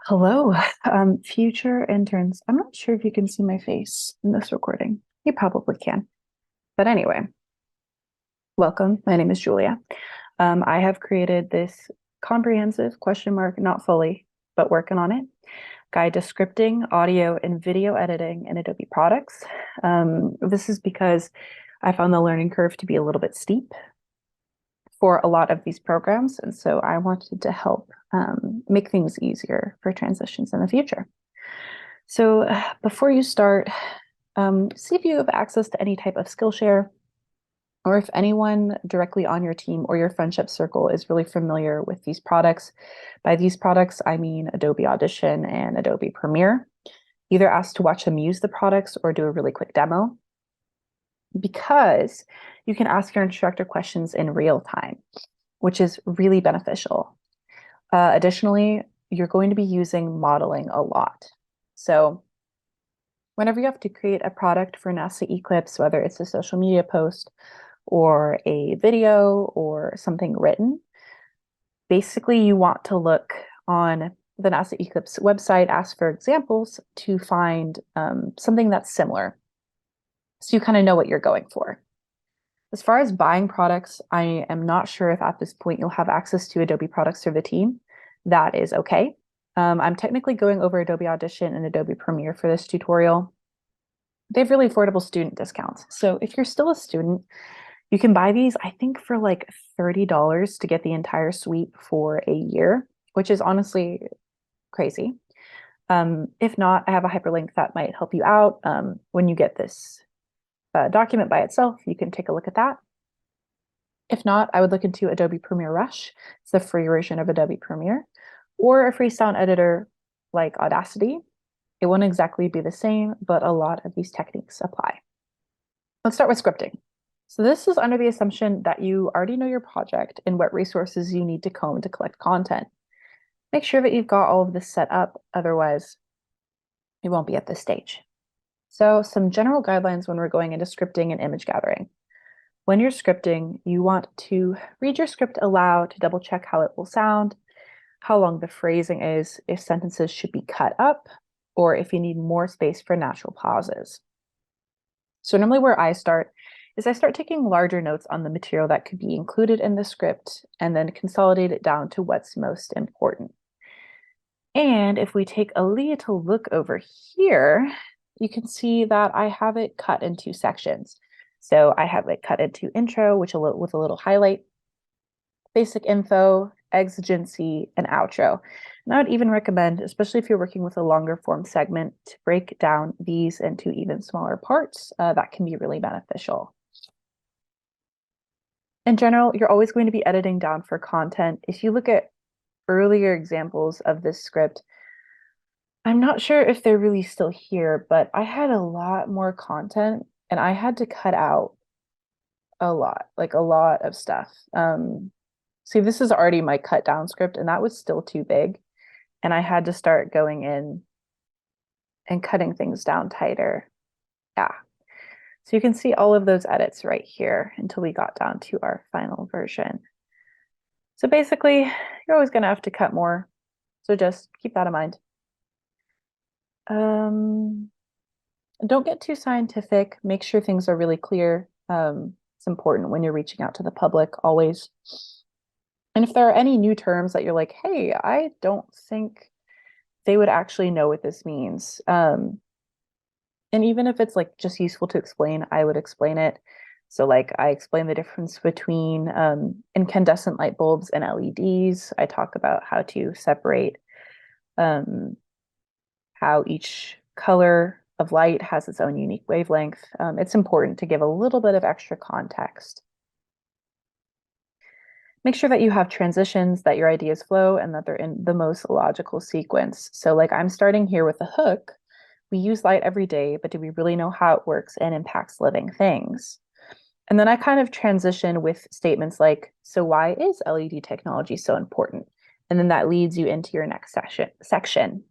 Hello, future interns. I'm not sure if you can see my face in this recording. You probably can. But anyway, welcome. My name is Julia. I have created this comprehensive question mark, not fully, but working on it, guide to scripting, audio, and video editing in Adobe products. This is because I found the learning curve to be a little bit steep for a lot of these programs. And so I wanted to help make things easier for transitions in the future. So before you start, see if you have access to any type of Skillshare, or if anyone directly on your team or your friendship circle is really familiar with these products. By these products, I mean Adobe Audition and Adobe Premiere. Either ask to watch them use the products or do a really quick demo, because you can ask your instructor questions in real time, which is really beneficial. Additionally, you're going to be using modeling a lot. So whenever you have to create a product for NASA Eclipse, whether it's a social media post or a video or something written, basically you want to look on the NASA Eclipse website, ask for examples to find something that's similar. So you kind of know what you're going for. As far as buying products, I am not sure if at this point you'll have access to Adobe products through the team. That is okay. I'm technically going over Adobe Audition and Adobe Premiere for this tutorial. They have really affordable student discounts. So if you're still a student, you can buy these, I think, for like $30 to get the entire suite for a year, which is honestly crazy. If not, I have a hyperlink that might help you out. When you get this document by itself, you can take a look at that. If not, I would look into Adobe Premiere Rush. It's the free version of Adobe Premiere, or a free sound editor like Audacity. It won't exactly be the same, but a lot of these techniques apply. Let's start with scripting. So this is under the assumption that you already know your project and what resources you need to comb to collect content. Make sure that you've got all of this set up, otherwise you won't be at this stage. So some general guidelines when we're going into scripting and image gathering. When you're scripting, you want to read your script aloud to double check how it will sound, how long the phrasing is, if sentences should be cut up, or if you need more space for natural pauses. So normally where I start is I start taking larger notes on the material that could be included in the script and then consolidate it down to what's most important. And if we take a little look over here, you can see that I have it cut into sections. So I have it cut into intro, with a little highlight, basic info, exigency, and outro. And I would even recommend, especially if you're working with a longer form segment, to break down these into even smaller parts. That can be really beneficial. In general, you're always going to be editing down for content. If you look at earlier examples of this script, I'm not sure if they're really still here, but I had a lot more content and I had to cut out a lot, like a lot of stuff. See, this is already my cut down script and that was still too big. And I had to start going in and cutting things down tighter. Yeah. So you can see all of those edits right here until we got down to our final version. So basically, you're always going to have to cut more. So just keep that in mind. Don't get too scientific. Make sure things are really clear. It's important when you're reaching out to the public always. And if there are any new terms that you're like, hey, I don't think they would actually know what this means. And even if it's like just useful to explain, I would explain it. So like I explain the difference between incandescent light bulbs and LEDs. I talk about how to separate how each color of light has its own unique wavelength. It's important to give a little bit of extra context. Make sure that you have transitions, that your ideas flow, and that they're in the most logical sequence. So like I'm starting here with a hook. We use light every day, but do we really know how it works and impacts living things? And then I kind of transition with statements like, so why is LED technology so important? And then that leads you into your next section.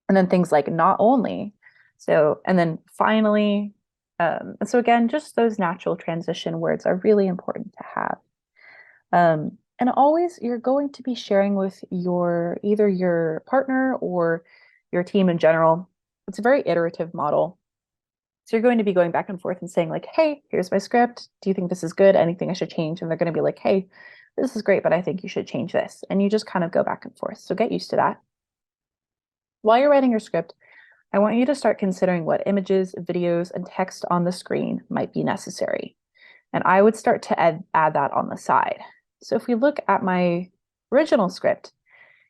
And then things like not only. So, and then finally, and so again, just those natural transition words are really important to have. And always you're going to be sharing with either your partner or your team in general. It's a very iterative model. So you're going to be going back and forth and saying like, hey, here's my script. Do you think this is good? Anything I should change? And they're going to be like, hey, this is great, but I think you should change this. And you just kind of go back and forth. So get used to that. While you're writing your script, I want you to start considering what images, videos, and text on the screen might be necessary. And I would start to add that on the side. So if we look at my original script,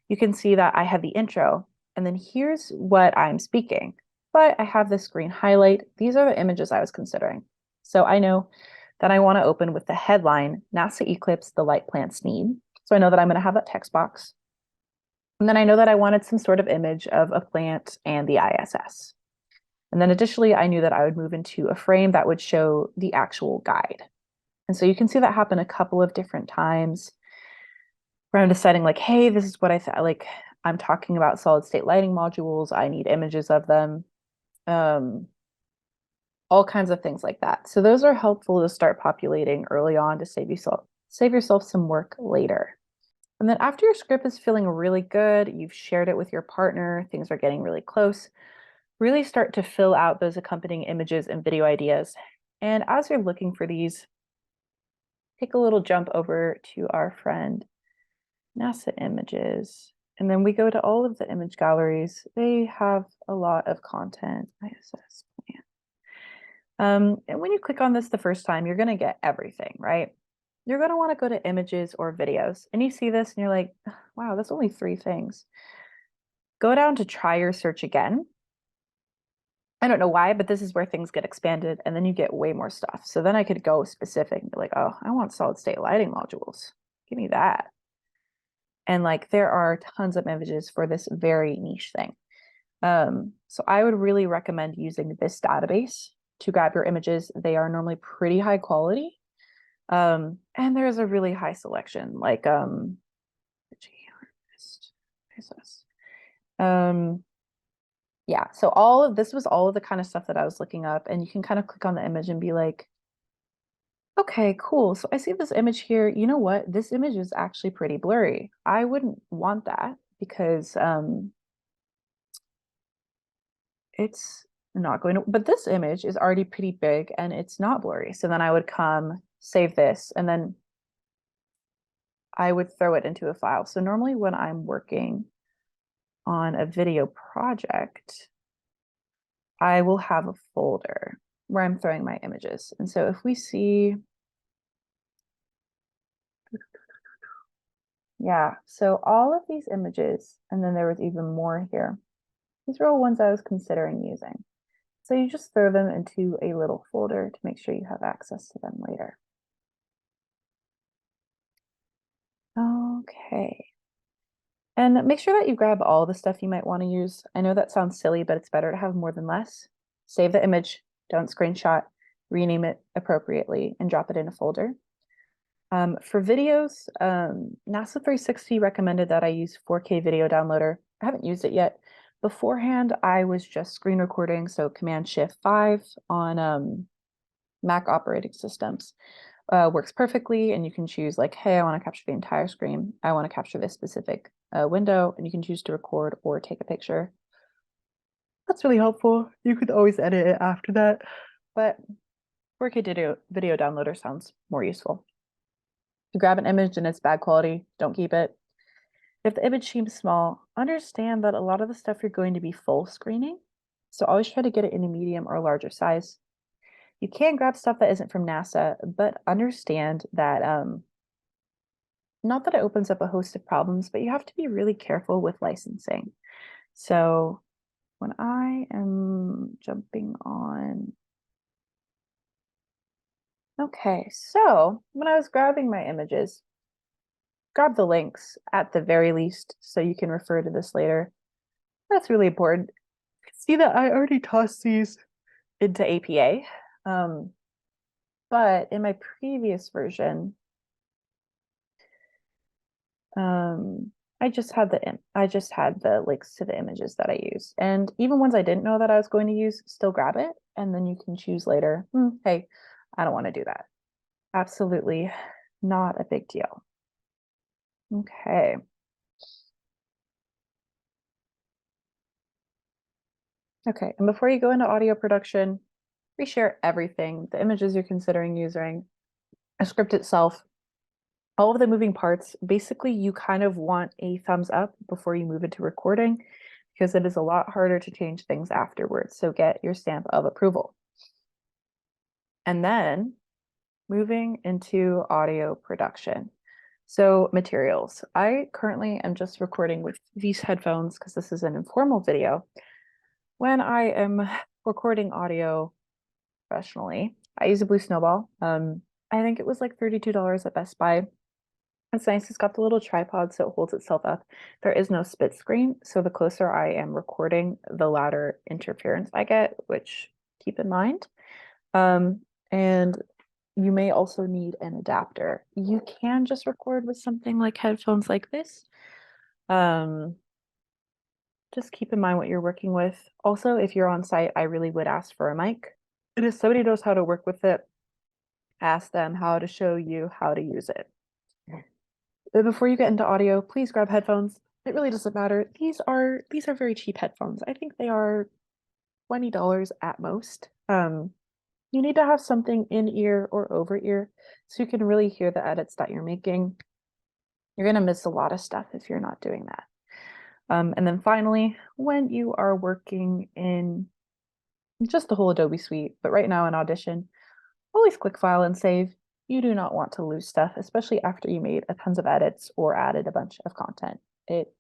you can see that I have the intro, and then here's what I'm speaking. But I have the screen highlight. These are the images I was considering. So I know that I want to open with the headline, NASA Eclipse, the light plants need. So I know that I'm going to have that text box. And then I know that I wanted some sort of image of a plant and the ISS. And then additionally, I knew that I would move into a frame that would show the actual guide. And so you can see that happen a couple of different times where I'm deciding like, hey, this is what I thought, like I'm talking about solid state lighting modules. I need images of them. All kinds of things like that. So those are helpful to start populating early on to save yourself some work later. And then after your script is feeling really good, you've shared it with your partner, things are getting really close, really start to fill out those accompanying images and video ideas. And as you're looking for these, take a little jump over to our friend NASA Images. And then we go to all of the image galleries. They have a lot of content. ISS plan. And when you click on this the first time, you're going to get everything, right? You're going to want to go to images or videos. And you see this and you're like, wow, that's only 3 things. Go down to try your search again. I don't know why, but this is where things get expanded and then you get way more stuff. So then I could go specific and be like, oh, I want solid state lighting modules. Give me that. And like there are tons of images for this very niche thing. So I would really recommend using this database to grab your images. They are normally pretty high quality. And there's a really high selection, like yeah, so all of this was all of the kind of stuff that I was looking up, and you can kind of click on the image and be like, okay, cool. So I see this image here. You know what? This image is actually pretty blurry. I wouldn't want that because it's not going to, but this image is already pretty big and it's not blurry. So then I would come save this and then I would throw it into a file. So normally when I'm working on a video project, I will have a folder where I'm throwing my images. And so if we see, yeah, so all of these images, and then there was even more here. These are all ones I was considering using. So you just throw them into a little folder to make sure you have access to them later. Okay. And make sure that you grab all the stuff you might want to use. I know that sounds silly, but it's better to have more than less. Save the image, don't screenshot, rename it appropriately, and drop it in a folder. For videos, NASA 360 recommended that I use 4K video downloader. I haven't used it yet. Beforehand, I was just screen recording, so Command Shift 5 on Mac operating systems works perfectly. And you can choose like, hey, I want to capture the entire screen. I want to capture this specific window, and you can choose to record or take a picture. That's really helpful. You could always edit it after that, but 4K video downloader sounds more useful. If you grab an image and it's bad quality, don't keep it. If the image seems small, understand that a lot of the stuff you're going to be full screening. So always try to get it in a medium or larger size. You can grab stuff that isn't from NASA, but understand that not that it opens up a host of problems, but you have to be really careful with licensing. So when I am jumping on, okay, so when I was grabbing my images, grab the links at the very least so you can refer to this later. That's really important. See that I already tossed these into APA. But in my previous version, I just had the links to the images that I used. And even ones I didn't know that I was going to use, still grab it. And then you can choose later, hey, I don't want to do that. Absolutely not a big deal. Okay. Okay, and before you go into audio production, reshare everything, the images you're considering using, a script itself, all of the moving parts. Basically, you kind of want a thumbs up before you move into recording because it is a lot harder to change things afterwards. So get your stamp of approval. And then moving into audio production. So materials. I currently am just recording with these headphones because this is an informal video. When I am recording audio professionally, I use a Blue Snowball. I think it was like $32 at Best Buy. It's nice. It's got the little tripod so it holds itself up. There is no split screen, so the closer I am recording, the louder interference I get, which keep in mind. And you may also need an adapter. You can just record with something like headphones like this. Just keep in mind what you're working with. Also, if you're on site, I really would ask for a mic. And if somebody knows how to work with it, ask them how to show you how to use it. But before you get into audio, please grab headphones. It really doesn't matter. These are very cheap headphones. I think they are $20 at most. You need to have something in ear or over ear so you can really hear the edits that you're making. You're gonna miss a lot of stuff if you're not doing that. And then finally, when you are working in just the whole Adobe suite, but right now in Audition, always click File and Save. You do not want to lose stuff, especially after you made a tons of edits or added a bunch of content. It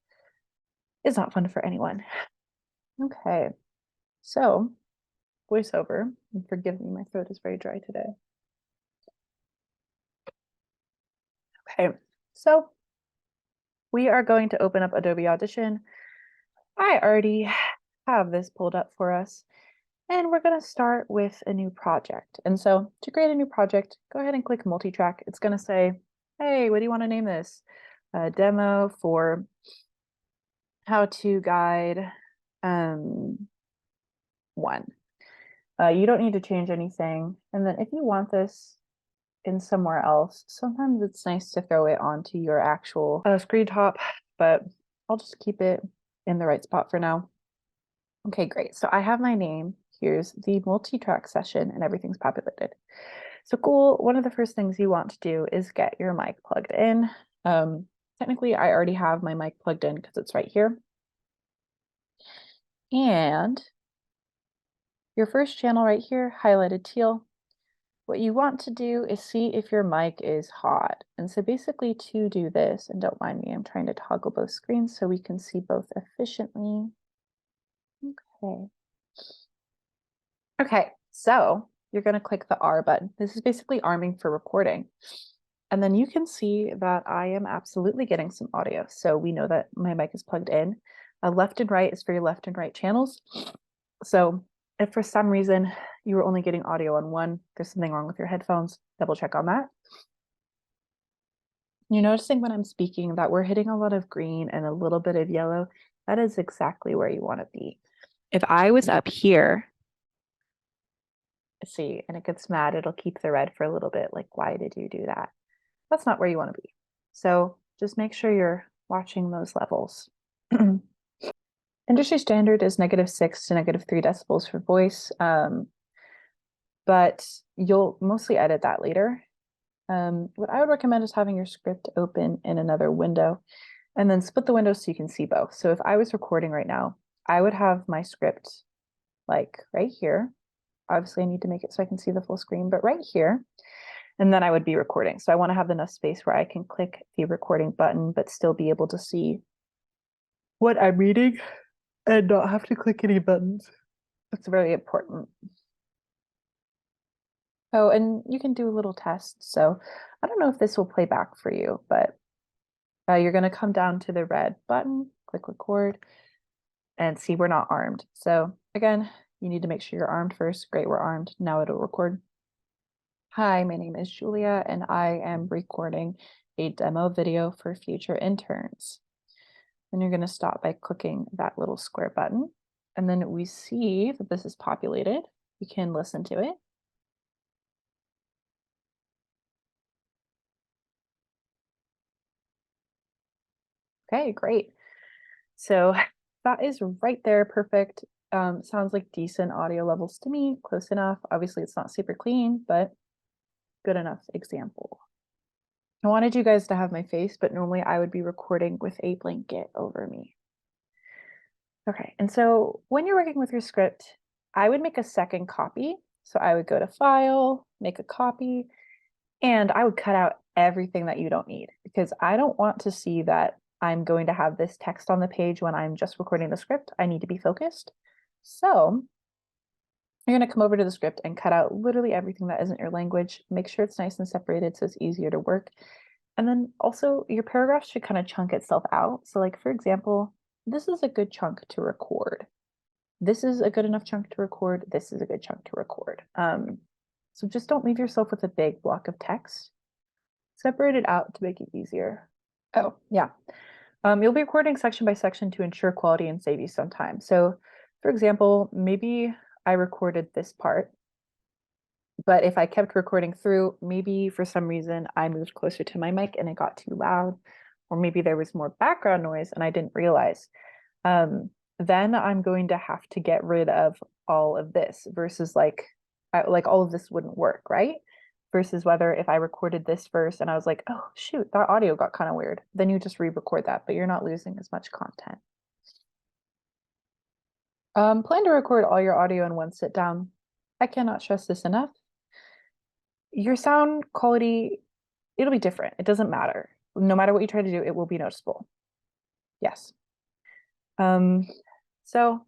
is not fun for anyone. Okay, so voiceover, and forgive me, my throat is very dry today. Okay, so we are going to open up Adobe Audition. I already have this pulled up for us. And we're going to start with a new project. And so to create a new project, go ahead and click multi-track. It's going to say, hey, what do you want to name this? A demo for how to guide 1. You don't need to change anything. And then if you want this in somewhere else, sometimes it's nice to throw it onto your actual screen top, but I'll just keep it in the right spot for now. Okay, great. So I have my name. Here's the multi-track session and everything's populated. So cool. One of the first things you want to do is get your mic plugged in. Technically, I already have my mic plugged in because it's right here. And your first channel right here, highlighted teal, what you want to do is see if your mic is hot. And so basically to do this, and don't mind me, I'm trying to toggle both screens so we can see both efficiently. Okay. Okay, so you're going to click the R button. This is basically arming for recording. And then you can see that I am absolutely getting some audio. So we know that my mic is plugged in. Left and right is for your left and right channels. So if for some reason you were only getting audio on one, there's something wrong with your headphones, double check on that. You're noticing when I'm speaking that we're hitting a lot of green and a little bit of yellow. That is exactly where you want to be. If I was up here, see, and it gets mad, it'll keep the red for a little bit. Like, why did you do that? That's not where you want to be. So just make sure you're watching those levels. Industry standard is -6 to -3 decibels for voice, but you'll mostly edit that later. What I would recommend is having your script open in another window and then split the windows so you can see both. So if I was recording right now, I would have my script like right here. Obviously, I need to make it so I can see the full screen, but right here, and then I would be recording. So I want to have enough space where I can click the recording button, but still be able to see what I'm reading and not have to click any buttons. That's very important. Oh, and you can do a little test. So I don't know if this will play back for you, but you're going to come down to the red button, click record, and see we're not armed. So again, you need to make sure you're armed first. Great, we're armed. Now it'll record. Hi, my name is Julia, and I am recording a demo video for future interns. Then you're going to stop by clicking that little square button. And then we see that this is populated. You can listen to it. Okay, great. So that is right there, perfect. Sounds like decent audio levels to me, close enough. Obviously, it's not super clean, but good enough example. I wanted you guys to have my face, but normally I would be recording with a blanket over me. Okay, and so when you're working with your script, I would make a second copy. So I would go to File, make a copy, and I would cut out everything that you don't need because I don't want to see that I'm going to have this text on the page when I'm just recording the script. I need to be focused. So you're going to come over to the script and cut out literally everything that isn't your language. Make sure it's nice and separated so it's easier to work. And then also your paragraph should kind of chunk itself out. So like, for example, this is a good chunk to record. This is a good enough chunk to record. This is a good chunk to record. So just don't leave yourself with a big block of text. Separate it out to make it easier. Oh, yeah. You'll be recording section by section to ensure quality and save you some time. So for example, maybe I recorded this part, but if I kept recording through, maybe for some reason I moved closer to my mic and it got too loud, or maybe there was more background noise and I didn't realize. Then I'm going to have to get rid of all of this versus like all of this wouldn't work, right? Versus whether if I recorded this verse and I was like, oh shoot, that audio got kind of weird, then you just re-record that, but you're not losing as much content. Plan to record all your audio in one sit down. I cannot stress this enough. Your sound quality, it'll be different. It doesn't matter. No matter what you try to do, it will be noticeable. Yes. So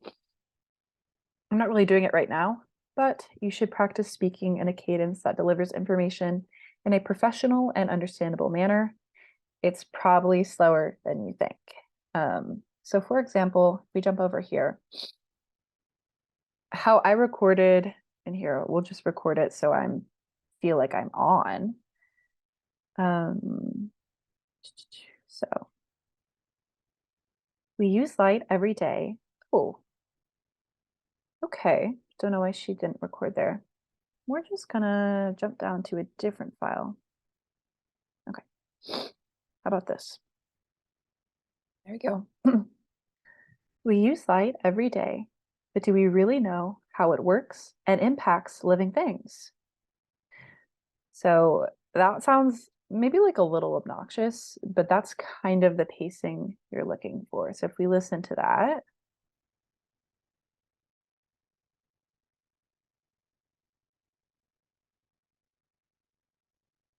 I'm not really doing it right now, but you should practice speaking in a cadence that delivers information in a professional and understandable manner. It's probably slower than you think. So for example, if we jump over here, how I recorded, and here, we'll just record it so I feel like I'm on. So we use light every day. Oh, okay. Don't know why she didn't record there. We're just gonna jump down to a different file. Okay. How about this? There we go. We use light every day, but do we really know how it works and impacts living things? So that sounds maybe like a little obnoxious, but that's kind of the pacing you're looking for. So if we listen to that,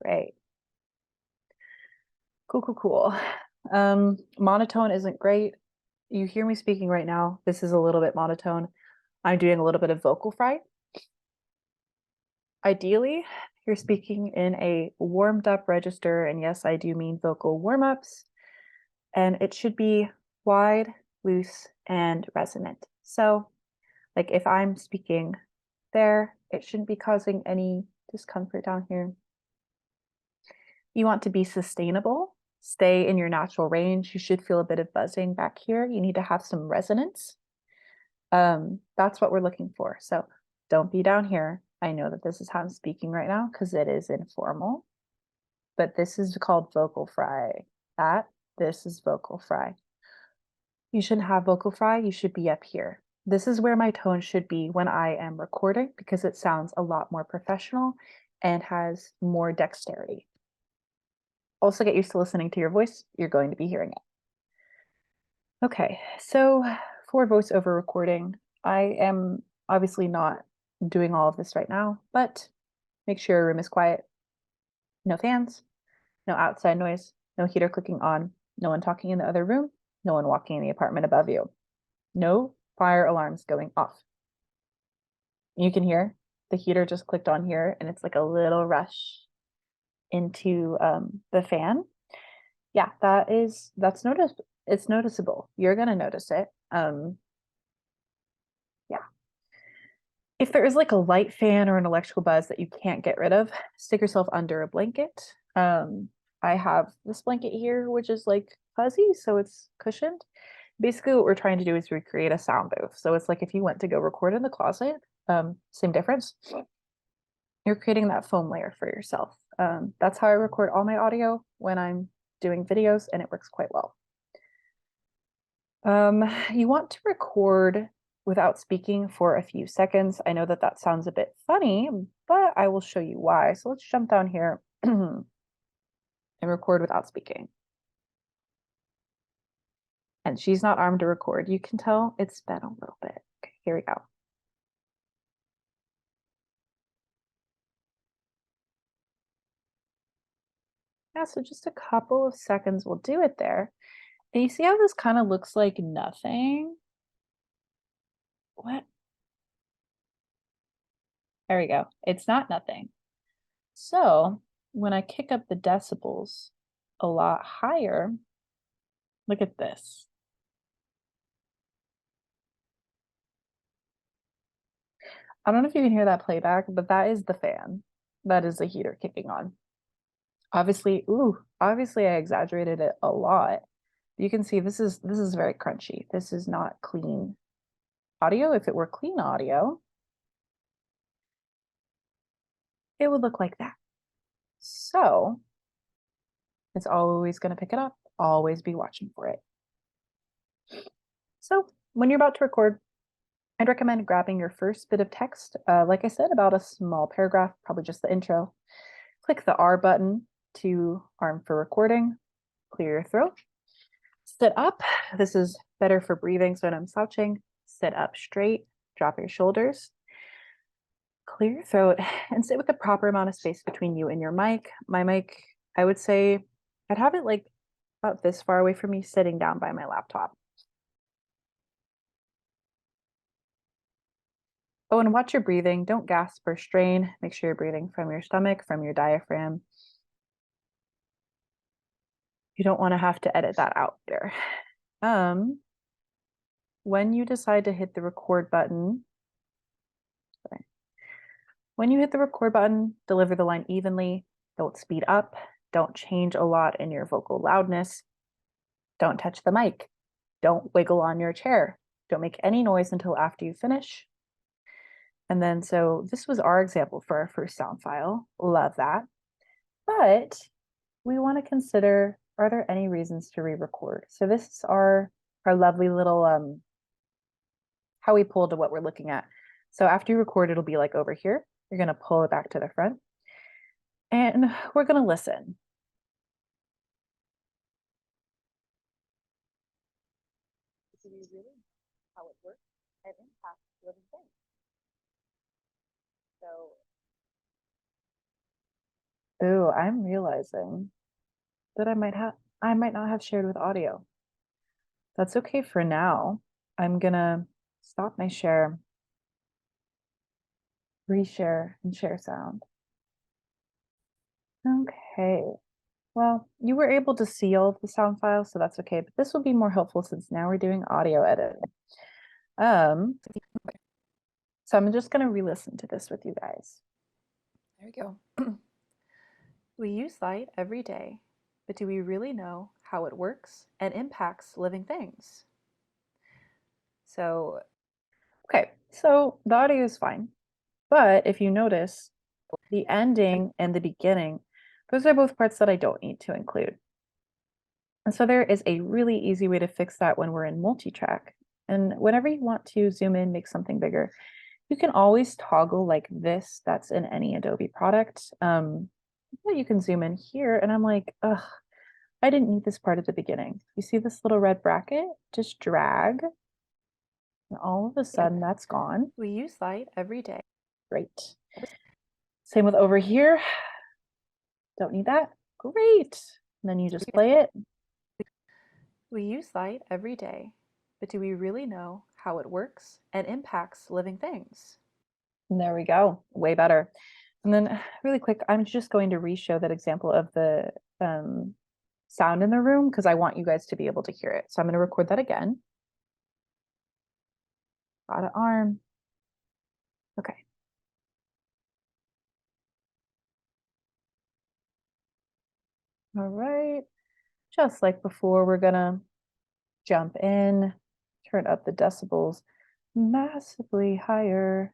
right. Cool, cool, cool. Monotone isn't great. You hear me speaking right now. This is a little bit monotone. I'm doing a little bit of vocal fry. Ideally, you're speaking in a warmed up register. And yes, I do mean vocal warm ups. And it should be wide, loose, and resonant. So, like if I'm speaking there, it shouldn't be causing any discomfort down here. You want to be sustainable, stay in your natural range. You should feel a bit of buzzing back here. You need to have some resonance. That's what we're looking for. So don't be down here. I know that this is how I'm speaking right now because it is informal, but this is called vocal fry. This is vocal fry. You shouldn't have vocal fry. You should be up here. This is where my tone should be when I am recording because it sounds a lot more professional and has more dexterity. Also get used to listening to your voice. You're going to be hearing it. Okay, so for voiceover recording, I am obviously not doing all of this right now, but make sure your room is quiet. No fans, no outside noise, no heater clicking on, no one talking in the other room, no one walking in the apartment above you. No fire alarms going off. You can hear the heater just clicked on here and it's like a little rush into the fan. Yeah, that's it's noticeable. You're gonna notice it. Yeah. If there is like a light fan or an electrical buzz that you can't get rid of, stick yourself under a blanket. I have this blanket here, which is like fuzzy, so it's cushioned. Basically, what we're trying to do is recreate a sound booth. So it's like if you went to go record in the closet, same difference. You're creating that foam layer for yourself. That's how I record all my audio when I'm doing videos, and it works quite well. You want to record without speaking for a few seconds. I know that that sounds a bit funny, but I will show you why. So let's jump down here and record without speaking. And she's not armed to record. You can tell it's been a little bit. Okay, here we go. Yeah, so just a couple of seconds will do it there. And you see how this kind of looks like nothing? What? There we go. It's not nothing. So when I kick up the decibels a lot higher, look at this. I don't know if you can hear that playback, but that is the fan. That is the heater kicking on. Obviously, obviously I exaggerated it a lot. You can see this is very crunchy. This is not clean audio. If it were clean audio, it would look like that. So it's always going to pick it up. Always be watching for it. So when you're about to record, I'd recommend grabbing your first bit of text, like I said, about a small paragraph, probably just the intro. Click the R button to arm for recording, clear your throat. Sit up. This is better for breathing. So when I'm slouching, sit up straight, drop your shoulders, clear your throat, and sit with the proper amount of space between you and your mic. My mic, I would say I'd have it like about this far away from me, sitting down by my laptop. Oh, and watch your breathing. Don't gasp or strain. Make sure you're breathing from your stomach, from your diaphragm. You don't want to have to edit that out there. When you decide to hit the record button, when you hit the record button, deliver the line evenly. Don't speed up. Don't change a lot in your vocal loudness. Don't touch the mic. Don't wiggle on your chair. Don't make any noise until after you finish. And then, so this was our example for our first sound file. Love that. But we want to consider, are there any reasons to re-record? So this is our lovely little how we pull to what we're looking at. So after you record, it'll be like over here. You're going to pull it back to the front. And we're going to listen. Do you really how it works and impacts living things? So, ooh, I'm realizing that I might not have shared with audio. That's okay for now. I'm gonna stop my share, reshare, and share sound. Okay. Well, you were able to see all of the sound files, so that's okay. But this will be more helpful since now we're doing audio editing. So I'm just gonna re-listen to this with you guys. There we go. We use light every day, but do we really know how it works and impacts living things? So, okay, so the audio is fine. But if you notice, the ending and the beginning, those are both parts that I don't need to include. And so there is a really easy way to fix that when we're in multi-track. And whenever you want to zoom in, make something bigger, you can always toggle like this. That's in any Adobe product. You can zoom in here, and I'm like, ugh, I didn't need this part at the beginning. You see this little red bracket? Just drag, and all of a sudden that's gone. We use light every day. Great. Same with over here. Don't need that. Great. And then you just play it. We use light every day, but do we really know how it works and impacts living things? And there we go. Way better. And then really quick, I'm just going to re-show that example of the sound in the room because I want you guys to be able to hear it. So I'm going to record that again. Got an arm. Okay. All right. Just like before, we're gonna jump in, turn up the decibels massively higher.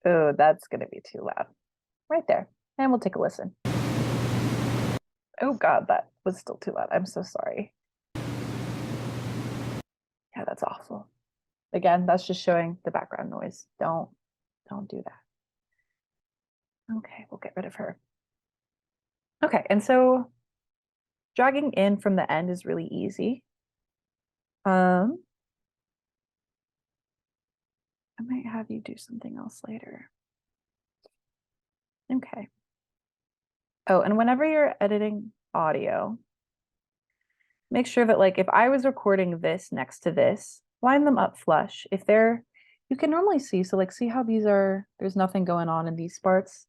Oh, that's gonna be too loud. Right there. And we'll take a listen. Oh God, that was still too loud. I'm so sorry. Yeah, that's awful. Again, that's just showing the background noise. Don't do that. Okay, we'll get rid of her. Okay, and so dragging in from the end is really easy. I might have you do something else later. Okay. Oh, and whenever you're editing audio, make sure that like if I was recording this next to this, line them up flush. If they're, you can normally see, so like see how these are, there's nothing going on in these spots.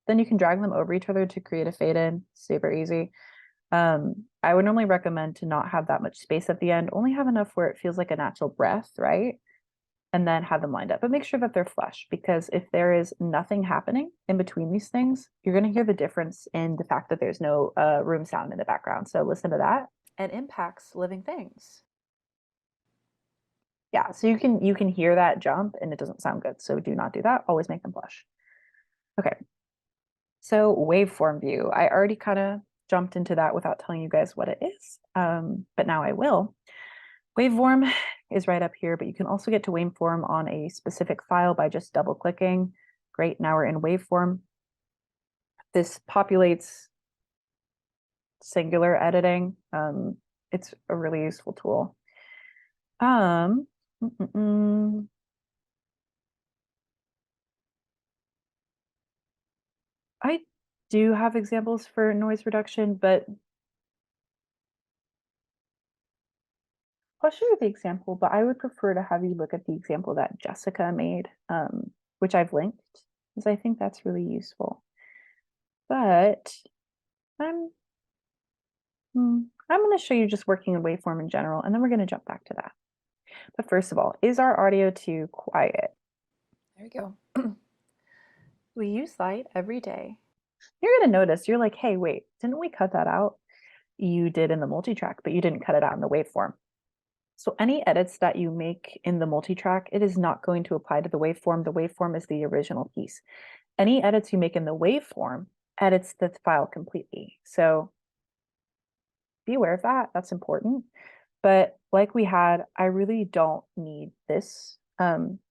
Then you can drag them over each other to create a fade in, super easy. I would normally recommend to not have that much space at the end, only have enough where it feels like a natural breath, right? And then have them lined up, but make sure that they're flush, because if there is nothing happening in between these things, you're going to hear the difference in the fact that there's no room sound in the background. So listen to that. It impacts living things. Yeah, so you can hear that jump and it doesn't sound good. So do not do that. Always make them flush. Okay. So waveform view. I already kind of jumped into that without telling you guys what it is, but now I will. Waveform is right up here, but you can also get to waveform on a specific file by just double clicking. Great, now we're in waveform. This populates singular editing. It's a really useful tool. Mm -mm -mm. I do have examples for noise reduction, but I'll show you the example, but I would prefer to have you look at the example that Jessica made, which I've linked, because I think that's really useful. But I'm I'm going to show you just working in waveform in general, and then we're going to jump back to that. But first of all, is our audio too quiet? There we go. We use light every day. You're going to notice, you're like, hey, wait, didn't we cut that out? You did in the multitrack, but you didn't cut it out in the waveform. So any edits that you make in the multitrack, it is not going to apply to the waveform. The waveform is the original piece. Any edits you make in the waveform edits the file completely. So be aware of that. That's important. But like we had, I really don't need this,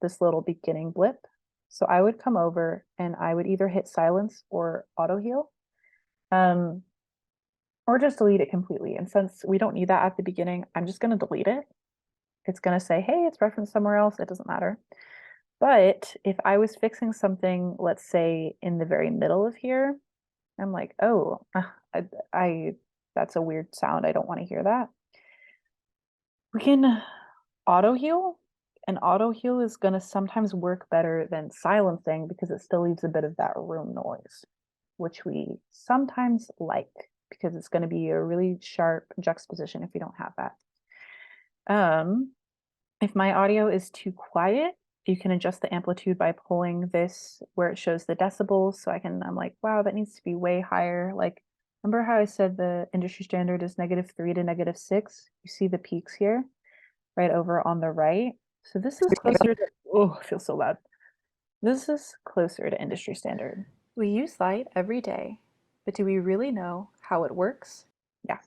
this little beginning blip. So I would come over and I would either hit silence or auto heal, or just delete it completely. And since we don't need that at the beginning, I'm just going to delete it. It's going to say, hey, it's referenced somewhere else. It doesn't matter. But if I was fixing something, let's say in the very middle of here, I'm like, oh, that's a weird sound. I don't want to hear that. We can auto heal, and auto heal is going to sometimes work better than silencing because it still leaves a bit of that room noise, which we sometimes like because it's going to be a really sharp juxtaposition if you don't have that. If my audio is too quiet, you can adjust the amplitude by pulling this where it shows the decibels. So I'm like, wow, that needs to be way higher. Like, remember how I said the industry standard is -3 to -6? You see the peaks here, right over on the right. So this is closer to, oh, it feels so loud. This is closer to industry standard. We use light every day, but do we really know how it works? Yeah.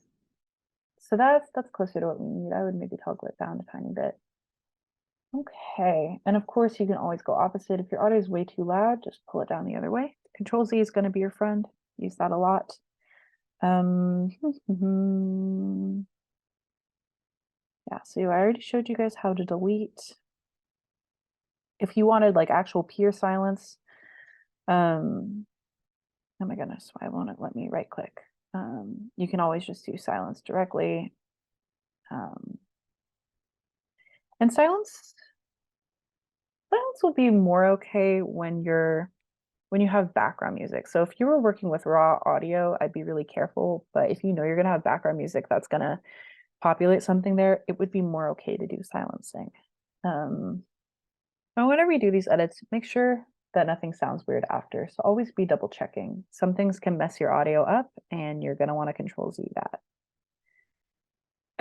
So that's closer to what we need. I would maybe toggle it down a tiny bit. Okay, and of course you can always go opposite. If your audio is way too loud, just pull it down the other way. Control Z is going to be your friend. Use that a lot. Yeah, so I already showed you guys how to delete. If you wanted like actual pure silence, oh my goodness, why won't it let me right click? You can always just do silence directly. And silence will be more okay when you have background music. So if you were working with raw audio, I'd be really careful. But if you know you're gonna have background music that's gonna populate something there, it would be more okay to do silencing. And whenever you do these edits, make sure that nothing sounds weird after. So always be double checking. Some things can mess your audio up and you're gonna want to Control Z that.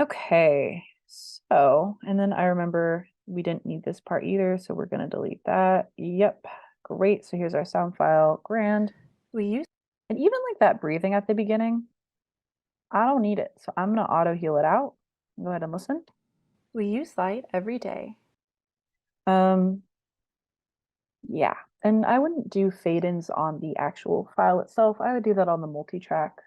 Okay, so, and then I remember we didn't need this part either, so we're gonna delete that. Yep, great. So here's our sound file, grand. We use, and even like that breathing at the beginning, I don't need it, so I'm gonna auto heal it out. Go ahead and listen. We use light every day. Um, yeah, and I wouldn't do fade-ins on the actual file itself. I would do that on the multi-track.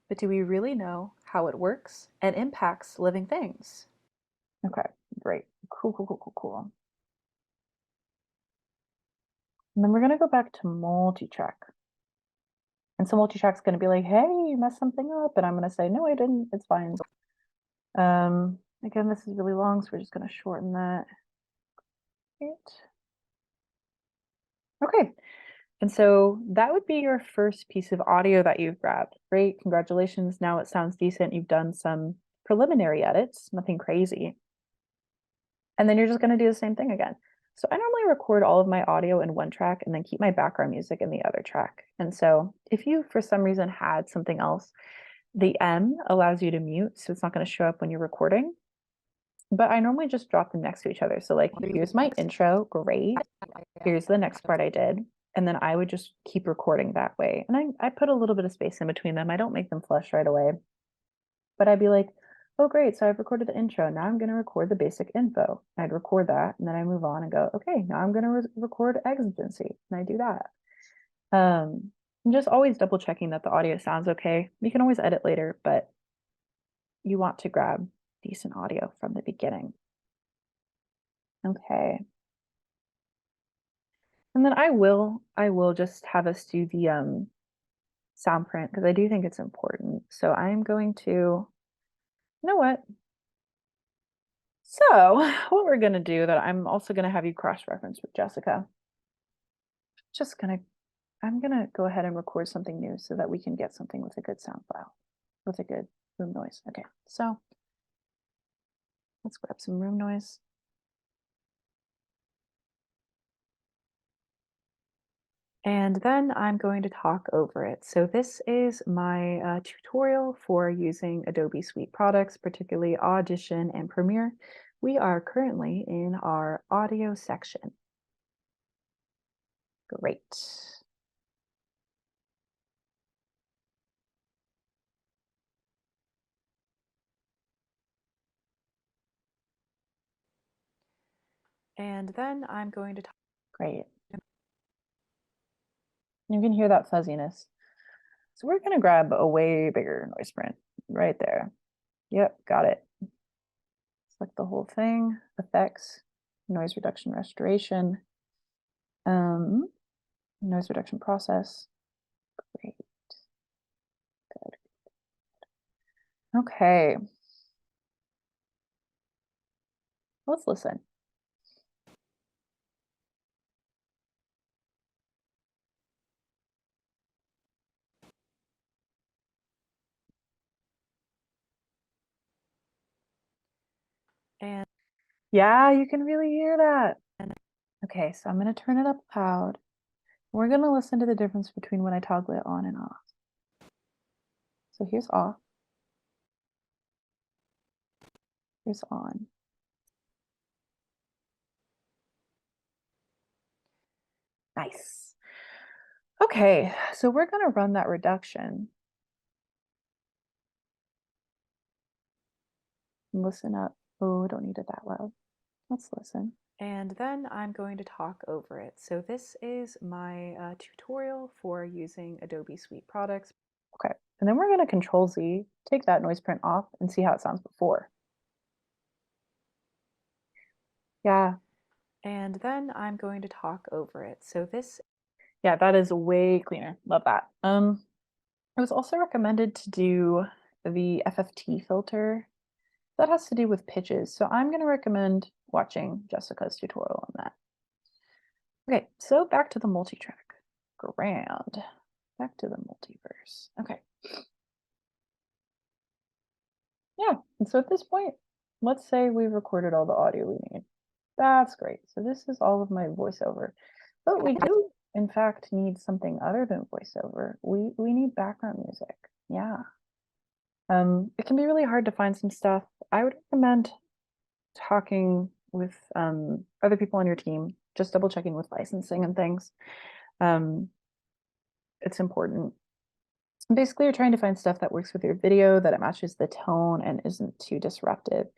But do we really know how it works and impacts living things? Okay, great. Cool, cool, cool, cool, cool. And then we're gonna go back to multi-track. And so multi-track's gonna be like, hey, you messed something up. And I'm gonna say, no, I didn't, it's fine. Again, this is really long, so we're just gonna shorten that. Right. Okay, and so that would be your first piece of audio that you've grabbed. Great, congratulations. Now it sounds decent. You've done some preliminary edits, nothing crazy. And then you're just going to do the same thing again. So I normally record all of my audio in one track and then keep my background music in the other track. And so if you, for some reason, had something else, the M allows you to mute, so it's not going to show up when you're recording. But I normally just drop them next to each other. So like, here's my intro, great. Here's the next part I did. And then I would just keep recording that way. And I put a little bit of space in between them. I don't make them flush right away. But I'd be like, oh, great. So I've recorded the intro. Now I'm going to record the basic info. I'd record that. And then I move on and go, okay, now I'm going to record exigency. And I do that. And just always double checking that the audio sounds okay. You can always edit later, but you want to grab decent audio from the beginning. Okay. And then I will just have us do the sound print because I do think it's important. So I'm going to, you know what? So what we're gonna do that I'm also gonna have you cross-reference with Jessica. I'm gonna go ahead and record something new so that we can get something with a good sound file, with a good room noise. Okay, so let's grab some room noise. And then I'm going to talk over it. So this is my tutorial for using Adobe Suite products, particularly Audition and Premiere. We are currently in our audio section. Great. And then I'm going to talk. Great. You can hear that fuzziness. So we're going to grab a way bigger noise print right there. Yep, got it. Select the whole thing, effects, noise reduction restoration, noise reduction process. Great. Good. Okay. Let's listen. And yeah, you can really hear that. Okay, so I'm going to turn it up loud. We're going to listen to the difference between when I toggle it on and off. So here's off. Here's on. Nice. Okay, so we're going to run that reduction. Listen up. Oh, don't need it that loud. Let's listen. And then I'm going to talk over it. So this is my tutorial for using Adobe Suite products. Okay, and then we're going to Control Z, take that noise print off and see how it sounds before. Yeah. And then I'm going to talk over it. So this, yeah, that is way cleaner. Love that. It was also recommended to do the FFT filter. That has to do with pitches. So I'm going to recommend watching Jessica's tutorial on that. Okay, so back to the multi-track. Grand. Back to the multiverse. Okay. Yeah, and so at this point, let's say we've recorded all the audio we need. That's great. So this is all of my voiceover. But we do, in fact, need something other than voiceover. We need background music. Yeah. It can be really hard to find some stuff. I would recommend talking with other people on your team, just double checking with licensing and things. It's important. Basically, you're trying to find stuff that works with your video, that it matches the tone and isn't too disruptive.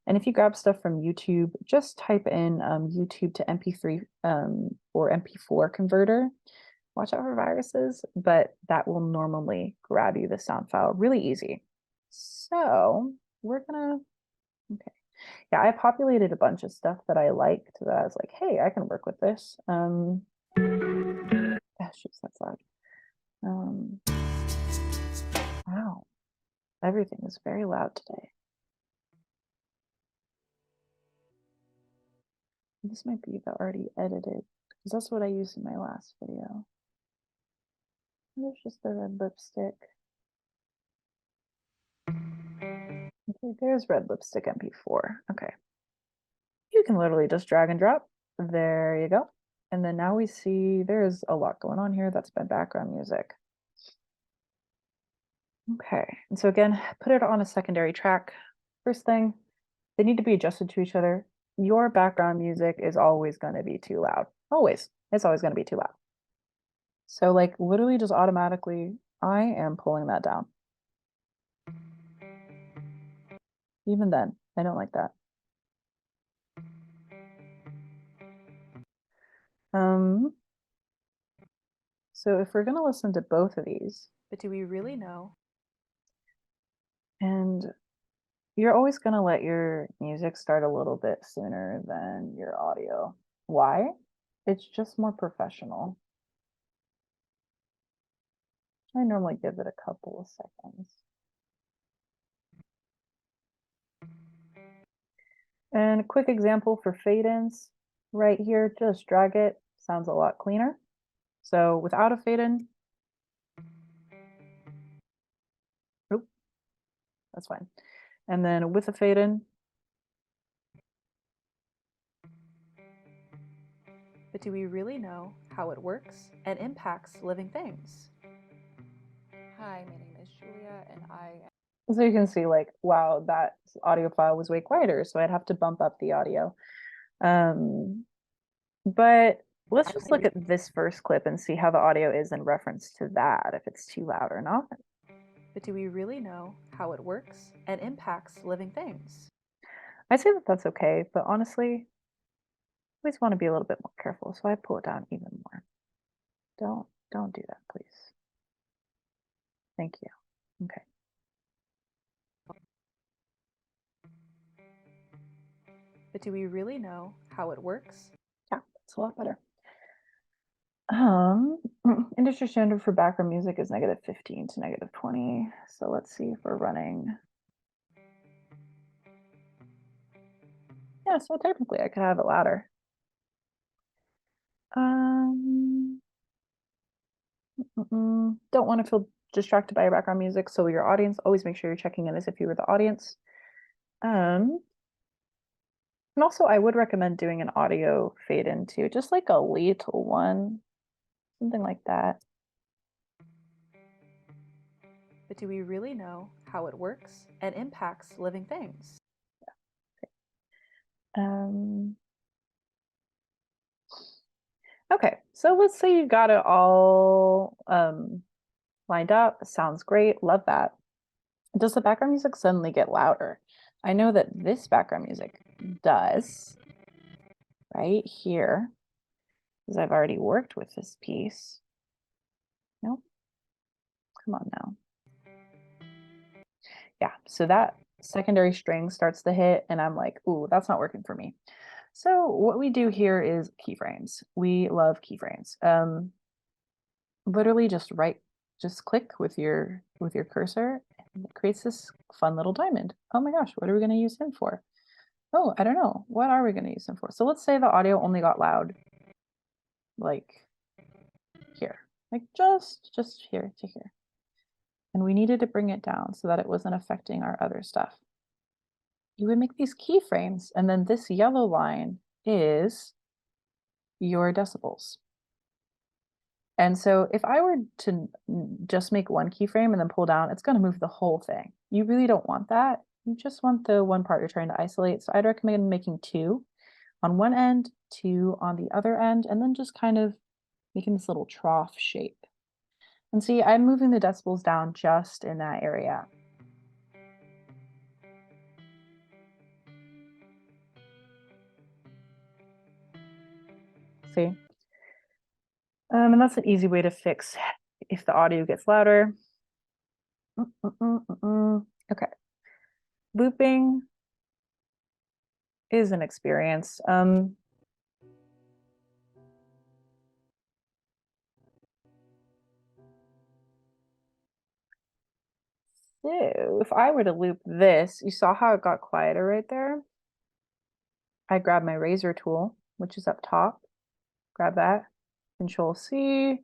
And if you grab stuff from YouTube, just type in YouTube to MP3 or MP4 converter. Watch out for viruses, but that will normally grab you the sound file really easy. So we're gonna, okay. Yeah, I populated a bunch of stuff that I liked that I was like, hey, I can work with this. Shoot, that's loud. Wow, everything is very loud today. This might be the already edited, because that's what I used in my last video. There's just the red lipstick. Okay, there's red lipstick MP4. Okay. You can literally just drag and drop. There you go. And then now we see there's a lot going on here. That's my background music. Okay, and so again, put it on a secondary track. First thing, they need to be adjusted to each other. Your background music is always going to be too loud. Always. It's always going to be too loud. So like literally just automatically, I am pulling that down. Even then, I don't like that. So if we're going to listen to both of these, but do we really know? And you're always going to let your music start a little bit sooner than your audio. Why? It's just more professional. I normally give it a couple of seconds. And a quick example for fade-ins, right here, just drag it, sounds a lot cleaner. So without a fade-in, oop, that's fine. And then with a fade-in, but do we really know how it works and impacts living things? Hi, my name is Julia, and so you can see like, wow, that audio file was way quieter, so I'd have to bump up the audio. But let's just look at this first clip and see how the audio is in reference to that, if it's too loud or not. But do we really know how it works and impacts living things? I'd say that that's okay, but honestly, I always want to be a little bit more careful, so I pull it down even more. Don't do that, please. Thank you. Okay. But do we really know how it works? Yeah, it's a lot better. Industry standard for background music is -15 to -20. So let's see if we're running. Yeah, so technically I could have it louder. Don't want to feel distracted by your background music. So your audience, always make sure you're checking in as if you were the audience. And also I would recommend doing an audio fade in too, just like a little one, something like that. But do we really know how it works and impacts living things? Yeah. Okay, so let's say you got it all lined up. Sounds great. Love that. Does the background music suddenly get louder? I know that this background music does right here, because I've already worked with this piece. Nope. Come on now. Yeah, so that secondary string starts to hit and I'm like, ooh, that's not working for me. So what we do here is keyframes. We love keyframes. Literally just click with your cursor and it creates this fun little diamond. Oh my gosh, what are we going to use him for? Oh, I don't know. What are we going to use him for? So let's say the audio only got loud like here, like just here to here. And we needed to bring it down so that it wasn't affecting our other stuff. You would make these keyframes, and then this yellow line is your decibels. And so if I were to just make one keyframe and then pull down, it's going to move the whole thing. You really don't want that. You just want the one part you're trying to isolate. So I'd recommend making two on one end, two on the other end, and then just kind of making this little trough shape. And see, I'm moving the decibels down just in that area. See? And that's an easy way to fix if the audio gets louder. Okay. Looping is an experience. So if I were to loop this, you saw how it got quieter right there? I grab my razor tool, which is up top. Grab that, Control C,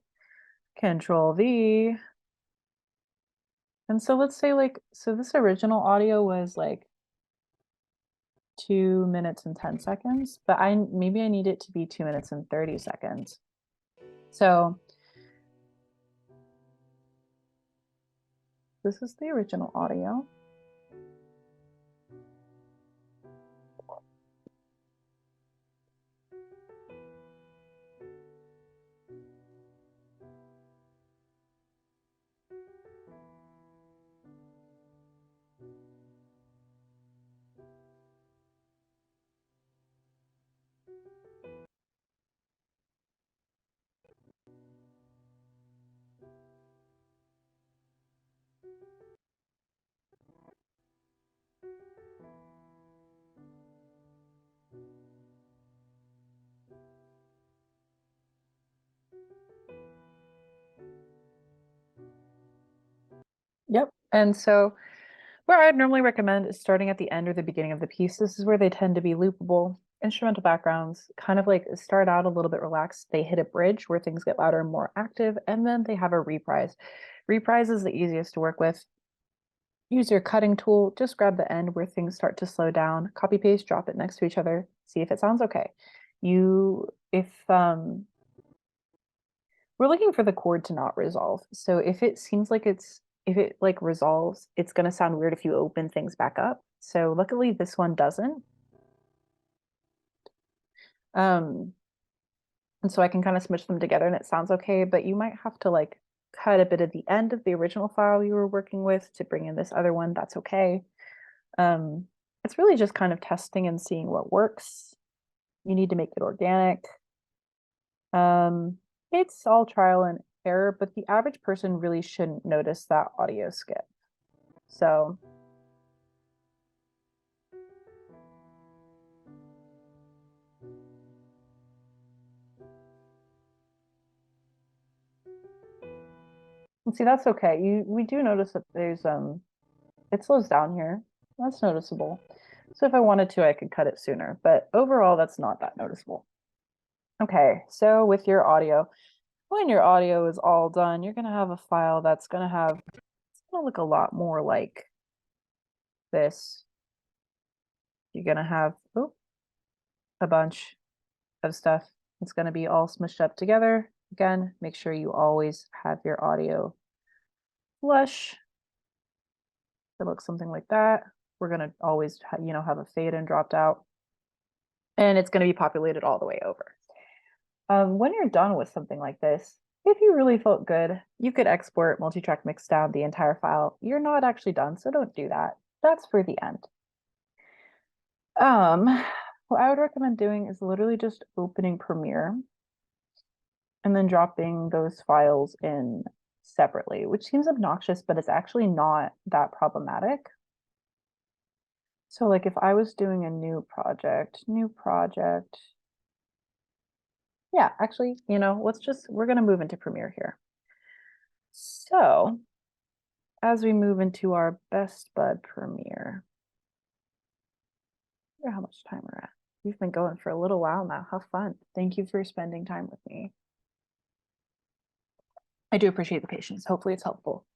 Control V. And so let's say so this original audio was like 2 minutes and 10 seconds, but maybe I need it to be 2 minutes and 30 seconds. So this is the original audio. Yep. And so where I'd normally recommend is starting at the end or the beginning of the piece. This is where they tend to be loopable. Instrumental backgrounds kind of like start out a little bit relaxed. They hit a bridge where things get louder and more active, and then they have a reprise. Reprise is the easiest to work with. Use your cutting tool, just grab the end where things start to slow down, copy paste, drop it next to each other, see if it sounds okay. If we're looking for the chord to not resolve. So if it seems like if it like resolves, it's going to sound weird if you open things back up. So luckily this one doesn't. And so I can kind of smush them together and it sounds okay, but you might have to like cut a bit at the end of the original file you were working with to bring in this other one. That's okay. It's really just kind of testing and seeing what works. You need to make it organic. It's all trial and error, but the average person really shouldn't notice that audio skip. So and see, that's okay. We do notice that there's it slows down here. That's noticeable. So if I wanted to, I could cut it sooner, but overall that's not that noticeable. Okay, so with your audio, when your audio is all done, you're gonna have a file that's gonna have, it's gonna look a lot more like this. You're gonna have a bunch of stuff. It's gonna be all smushed up together. Again, make sure you always have your audio flush. It looks something like that. We're gonna always, have a fade in dropped out, and it's gonna be populated all the way over. When you're done with something like this, if you really felt good, you could export multi-track mix down the entire file. You're not actually done, so don't do that. That's for the end. What I would recommend doing is literally just opening Premiere and then dropping those files in separately, which seems obnoxious, but it's actually not that problematic. So like if I was doing a new project, yeah, actually, we're going to move into Premiere here. So as we move into our Best Bud Premiere, I wonder how much time we're at. We've been going for a little while now. How fun. Thank you for spending time with me. I do appreciate the patience. Hopefully it's helpful.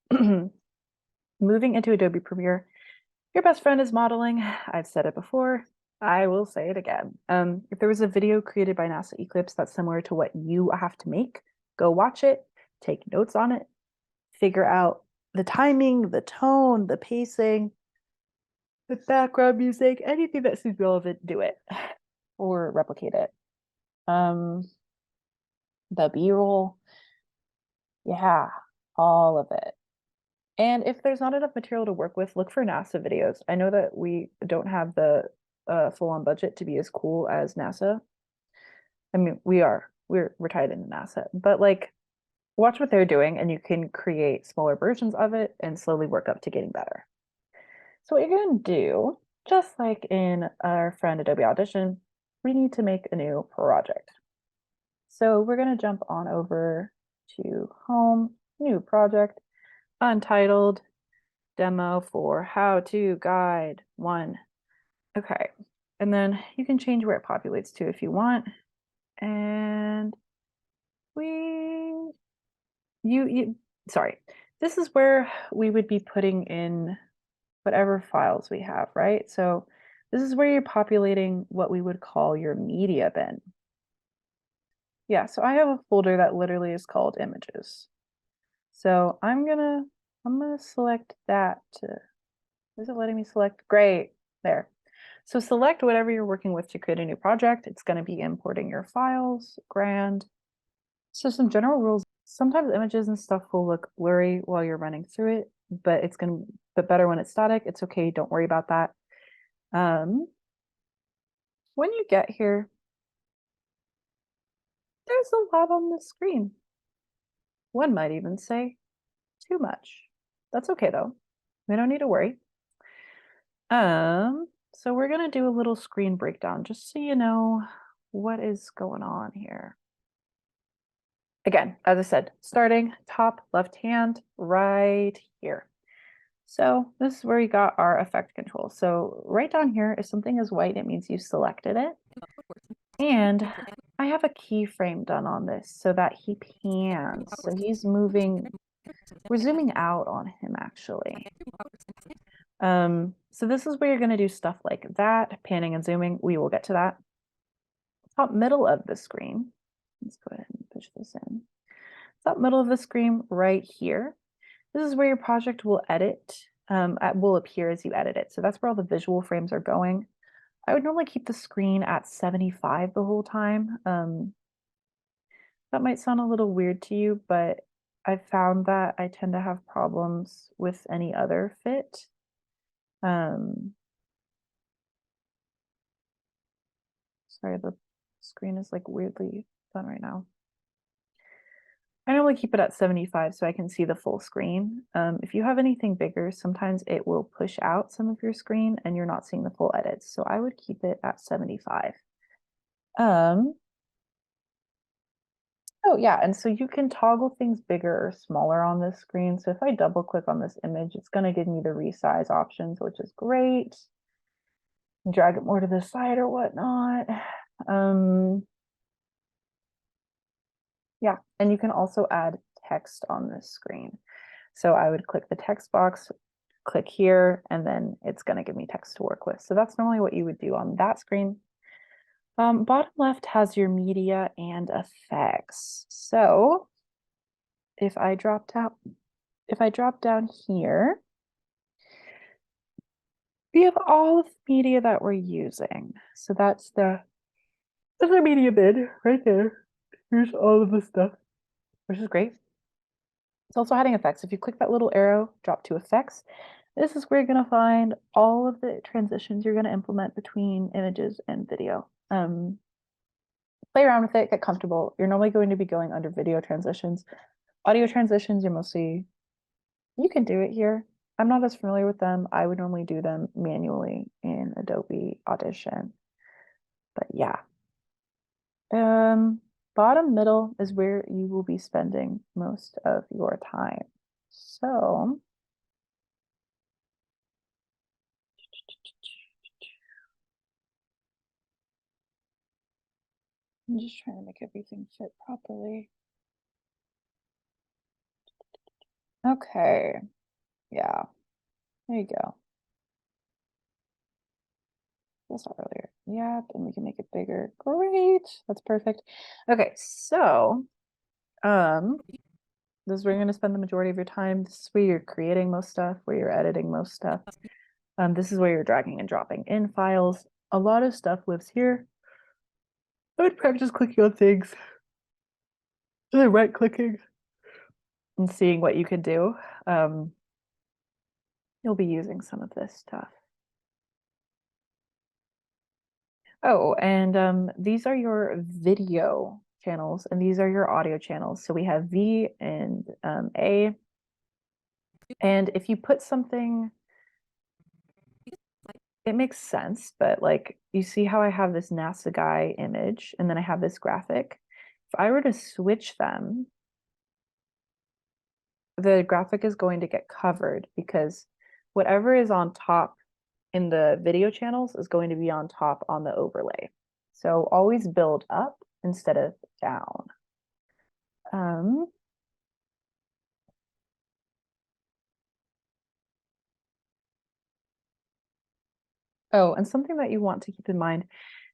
Moving into Adobe Premiere, your best friend is modeling. I've said it before. I will say it again. If there was a video created by NASA Eclipse that's similar to what you have to make, go watch it, take notes on it, figure out the timing, the tone, the pacing, the background music, anything that seems relevant, do it or replicate it. The B-roll, yeah, all of it. And if there's not enough material to work with, look for NASA videos. I know that we don't have the full-on budget to be as cool as NASA. I mean, we're tied into NASA, but like watch what they're doing and you can create smaller versions of it and slowly work up to getting better. So what you're going to do, just like in our friend Adobe Audition, we need to make a new project. So we're going to jump on over to Home, New Project, Untitled, Demo for How to Guide 1. Okay, and then you can change where it populates to if you want. And sorry, this is where we would be putting in whatever files we have, right? So this is where you're populating what we would call your media bin. Yeah, so I have a folder that literally is called images. So I'm gonna select that. Is it letting me select? Great, there. So select whatever you're working with to create a new project. It's gonna be importing your files, grand. So some general rules, sometimes images and stuff will look blurry while you're running through it, but it's gonna be better when it's static. It's okay, don't worry about that. When you get here, there's a lot on the screen. One might even say too much. That's okay though. We don't need to worry. So we're gonna do a little screen breakdown just so you know what is going on here. Again, as I said, starting top left hand right here. So this is where you got our effect control. So right down here, if something is white, it means you selected it. And I have a keyframe done on this so that he pans. So he's moving, we're zooming out on him actually. So this is where you're going to do stuff like that, panning and zooming. We will get to that. Top middle of the screen. Let's go ahead and push this in. Top middle of the screen right here. This is where your project will will appear as you edit it. So that's where all the visual frames are going. I would normally keep the screen at 75 the whole time. That might sound a little weird to you, but I found that I tend to have problems with any other fit. Sorry, the screen is like weirdly done right now. I normally keep it at 75 so I can see the full screen. If you have anything bigger, sometimes it will push out some of your screen and you're not seeing the full edits. So I would keep it at 75. Oh yeah, and so you can toggle things bigger or smaller on this screen. So if I double click on this image, it's going to give me the resize options, which is great. Drag it more to the side or whatnot. Yeah, and you can also add text on this screen. So I would click the text box, click here, and then it's going to give me text to work with. So that's normally what you would do on that screen. Bottom left has your media and effects. So if I drop down here, we have all of the media that we're using. So that's the media bin right there. Here's all of the stuff, which is great. It's also hiding effects. If you click that little arrow, drop to effects, this is where you're going to find all of the transitions you're going to implement between images and video. Play around with it, get comfortable. You're normally going to be going under video transitions. Audio transitions, you can do it here. I'm not as familiar with them. I would normally do them manually in Adobe Audition. But yeah. Bottom middle is where you will be spending most of your time. So I'm just trying to make everything fit properly. Okay. Yeah. There you go. That's not earlier. Yeah, and we can make it bigger. Great. That's perfect. Okay, so this is where you're going to spend the majority of your time. This is where you're creating most stuff, where you're editing most stuff. This is where you're dragging and dropping in files. A lot of stuff lives here. I would practice clicking on things. And then right clicking. and seeing what you could do. You'll be using some of this stuff. Oh, and these are your video channels, and these are your audio channels. So we have V and A. And if you put something, it makes sense, but like you see how I have this NASA guy image and then I have this graphic. If I were to switch them, the graphic is going to get covered because whatever is on top in the video channels is going to be on top on the overlay. So always build up instead of down. Oh, and something that you want to keep in mind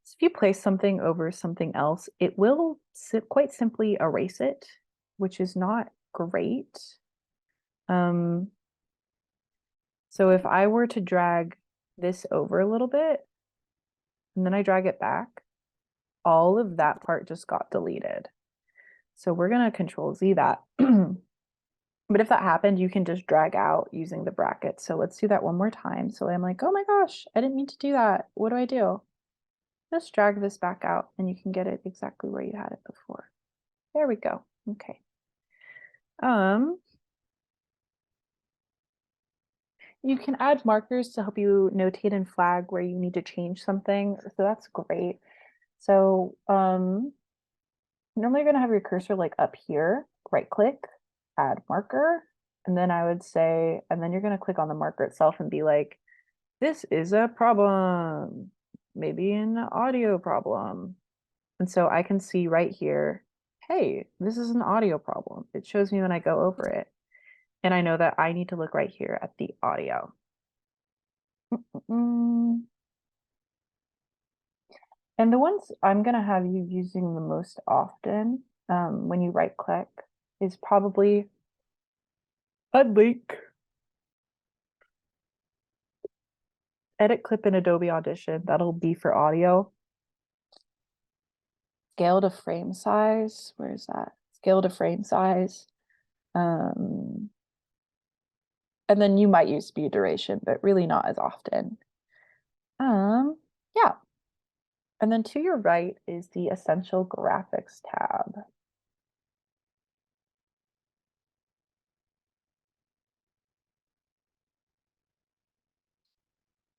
is if you place something over something else, it will quite simply erase it, which is not great. So if I were to drag this over a little bit, and then I drag it back, all of that part just got deleted. So we're gonna Control Z that. But if that happened, you can just drag out using the brackets. So let's do that one more time. So I'm like, oh my gosh, I didn't mean to do that. What do I do? Just drag this back out and you can get it exactly where you had it before. There we go. Okay. You can add markers to help you notate and flag where you need to change something. So that's great. So normally you're gonna have your cursor like up here, right click, add marker. And then I would say, and then you're gonna click on the marker itself and be like, this is a problem, maybe an audio problem. And so I can see right here, hey, this is an audio problem. It shows me when I go over it. And I know that I need to look right here at the audio. And the ones I'm going to have you using the most often when you right click is probably unlink, edit clip in Adobe Audition. That'll be for audio. Scale to frame size. Where is that? Scale to frame size. And then you might use speed duration, but really not as often. Yeah. And then to your right is the Essential Graphics tab.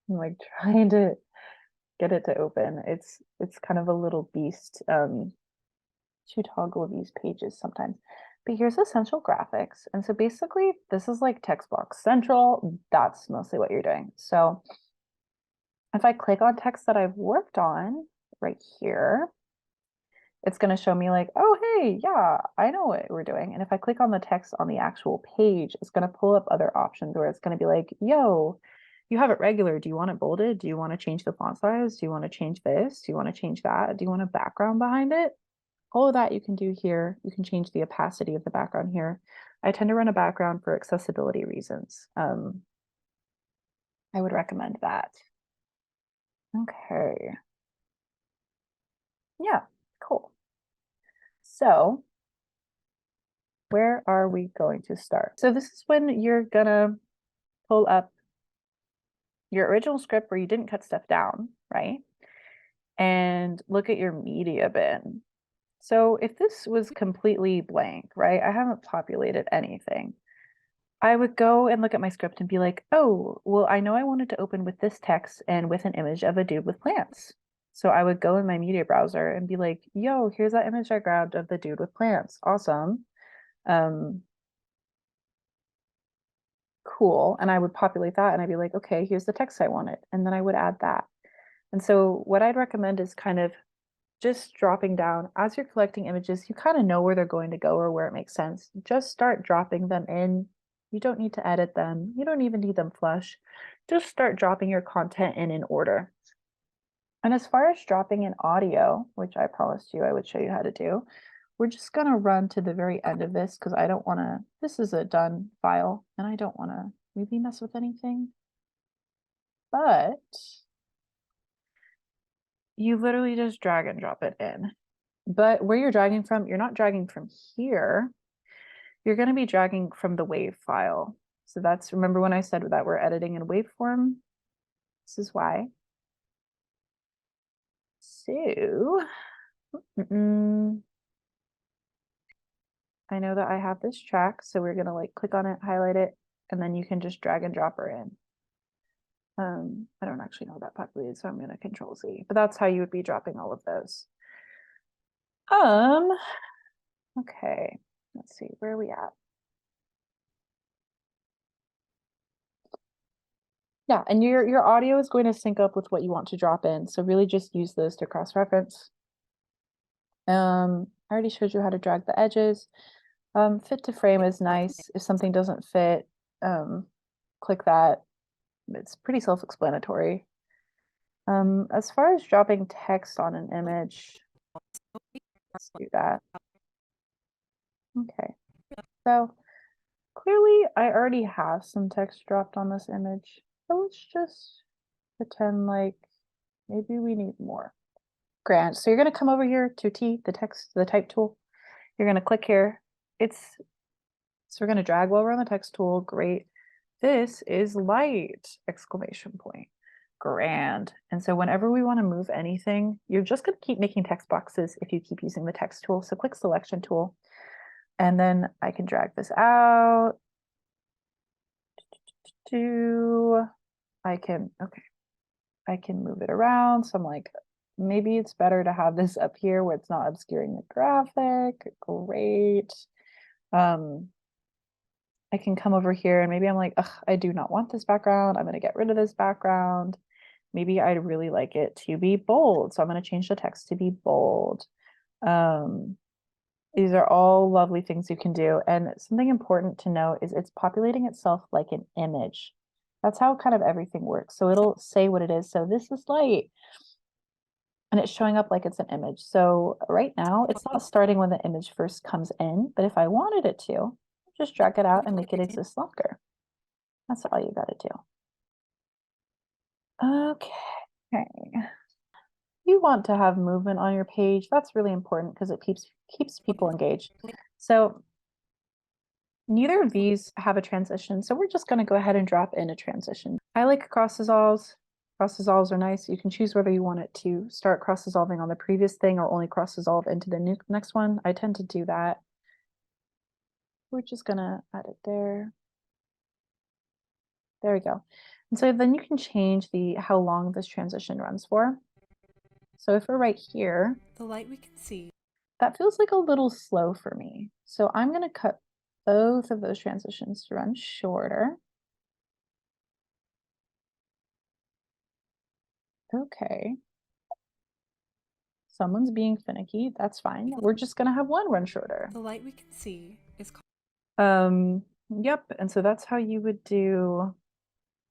I'm like trying to get it to open. It's kind of a little beast to toggle these pages sometimes. But here's Essential Graphics. And so basically this is like text box central. That's mostly what you're doing. So if I click on text that I've worked on right here, it's going to show me like, oh, hey, yeah, I know what we're doing. And if I click on the text on the actual page, it's going to pull up other options where it's going to be like, yo, you have it regular. Do you want it bolded? Do you want to change the font size? Do you want to change this? Do you want to change that? Do you want a background behind it? All of that you can do here. You can change the opacity of the background here. I tend to run a background for accessibility reasons. I would recommend that. Okay. Yeah, cool. So where are we going to start? So this is when you're gonna pull up your original script where you didn't cut stuff down, right? And look at your media bin. So if this was completely blank, right? I haven't populated anything. I would go and look at my script and be like, oh, well, I know I wanted to open with this text and with an image of a dude with plants. So I would go in my media browser and be like, yo, here's that image I grabbed of the dude with plants. Awesome. Cool. And I would populate that and I'd be like, okay, here's the text I wanted. And then I would add that. And so what I'd recommend is kind of just dropping down as you're collecting images, you kind of know where they're going to go or where it makes sense. Just start dropping them in. You don't need to edit them. You don't even need them flush. Just start dropping your content in order. And as far as dropping in audio, which I promised you I would show you how to do, we're just going to run to the very end of this because I don't want to, this is a done file and I don't want to really mess with anything. But you literally just drag and drop it in. But where you're dragging from, you're not dragging from here. you're going to be dragging from the WAV file. So that's, remember when I said that we're editing in waveform? This is why. So, I know that I have this track, so we're going to like click on it, highlight it, and then you can just drag and drop her in. I don't actually know that populated, so I'm going to Control Z, but that's how you would be dropping all of those. Okay, let's see, where are we at? Yeah, and your audio is going to sync up with what you want to drop in. So really just use those to cross-reference. I already showed you how to drag the edges. Fit to frame is nice. If something doesn't fit, click that. It's pretty self-explanatory. As far as dropping text on an image, let's do that. Okay, so clearly I already have some text dropped on this image. So let's just pretend like maybe we need more. Grand. So you're going to come over here to T, the type tool. You're going to click here. So we're going to drag while we're on the text tool. Great. This is light, exclamation point. Grand. And so whenever we want to move anything, you're just going to keep making text boxes if you keep using the text tool. So click selection tool. And then I can drag this out to, I can move it around. So I'm like, maybe it's better to have this up here where it's not obscuring the graphic. Great. I can come over here and maybe I'm like, ugh, I do not want this background. I'm going to get rid of this background. Maybe I'd really like it to be bold. So I'm going to change the text to be bold. These are all lovely things you can do. And something important to know is it's populating itself like an image. That's how kind of everything works. So it'll say what it is. So this is light. And it's showing up like it's an image. So right now it's not starting when the image first comes in, but if I wanted it to, just drag it out and make it exist longer. That's all you got to do. Okay. You want to have movement on your page. That's really important because it keeps people engaged. So neither of these have a transition. So we're just going to go ahead and drop in a transition. I like cross dissolves. Cross dissolves are nice. You can choose whether you want it to start cross dissolving on the previous thing or only cross dissolve into the next one. I tend to do that. We're just going to add it there. There we go. And so then you can change how long this transition runs for. So if we're right here, the light we can see, that feels like a little slow for me. So I'm going to cut both of those transitions to run shorter. Okay. Someone's being finicky. That's fine. We're just going to have one run shorter. the light we can see is called. Yep. And so that's how you would do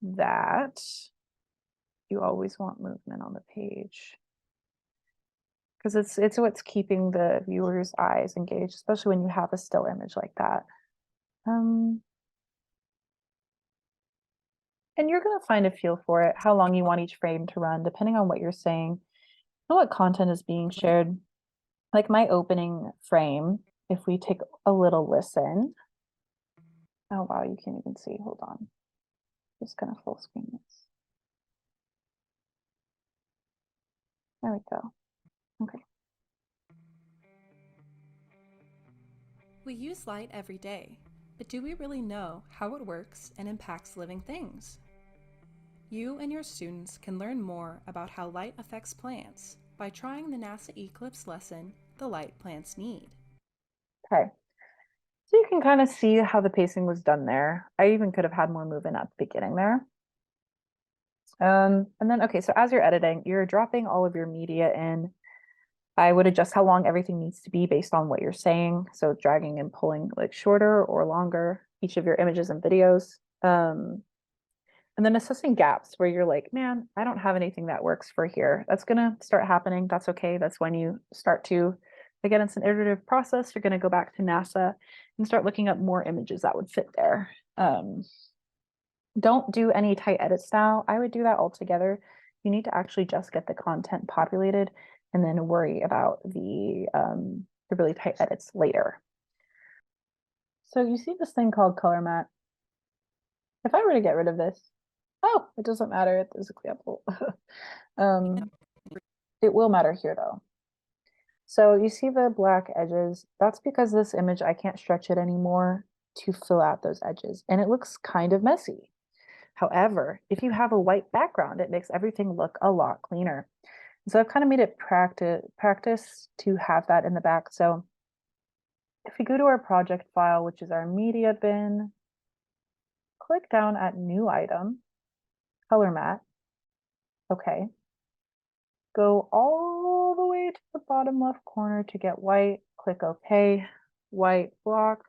that. You always want movement on the page because it's what's keeping the viewer's eyes engaged, especially when you have a still image like that. And you're going to find a feel for it, how long you want each frame to run, depending on what you're saying, and what content is being shared. Like my opening frame, if we take a little listen. Oh, wow, you can't even see. Hold on. Just gonna full screen this. There we go. Okay. We use light every day, but do we really know how it works and impacts living things? You and your students can learn more about how light affects plants by trying the NASA Eclipse lesson, The Light Plants Need. Okay. So you can kind of see how the pacing was done there. I even could have had more movement at the beginning there. And then, okay, so as you're editing, you're dropping all of your media in. I would adjust how long everything needs to be based on what you're saying. So dragging and pulling like shorter or longer each of your images and videos. And then assessing gaps where you're like, man, I don't have anything that works for here. That's going to start happening. That's okay. That's when you start to, again, it's an iterative process. You're going to go back to NASA and start looking up more images that would fit there. Don't do any tight edits now. I would do that altogether. You need to actually just get the content populated and then worry about the really tight edits later. So you see this thing called color mat. If I were to get rid of this, oh, it doesn't matter at this example. It will matter here though. So you see the black edges, that's because this image, I can't stretch it anymore to fill out those edges and it looks kind of messy. However, if you have a white background, it makes everything look a lot cleaner. So I've kind of made it practice to have that in the back. So if we go to our project file, which is our media bin, click down at new item, color mat. Okay. Go all the way to the bottom left corner to get white, click OK, white block.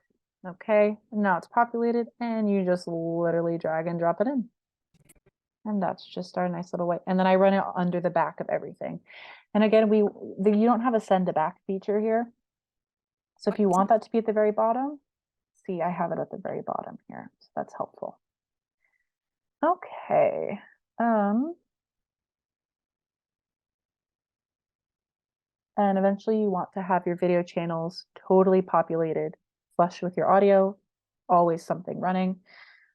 Okay, and now it's populated and you just literally drag and drop it in. And that's just our nice little white. And then I run it under the back of everything. And again, you don't have a send to back feature here. So if you want that to be at the very bottom, see, I have it at the very bottom here. So that's helpful. Okay. And eventually you want to have your video channels totally populated, flush with your audio, always something running.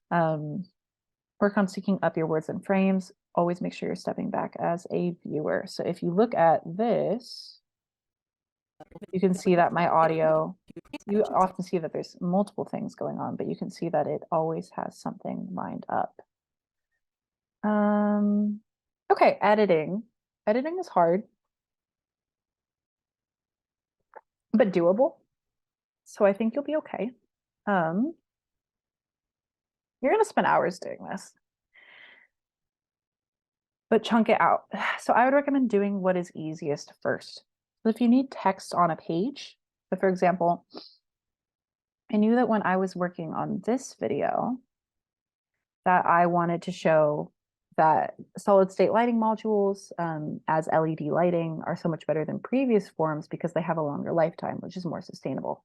Work on syncing up your words and frames. Always make sure you're stepping back as a viewer. So if you look at this, you can see that my audio, you often see that there's multiple things going on, but you can see that it always has something lined up. Okay, editing. Editing is hard, but doable. So I think you'll be okay. You're gonna spend hours doing this, but chunk it out. So I would recommend doing what is easiest first. So if you need text on a page, so for example, I knew that when I was working on this video that I wanted to show that solid state lighting modules as LED lighting are so much better than previous forms because they have a longer lifetime, which is more sustainable.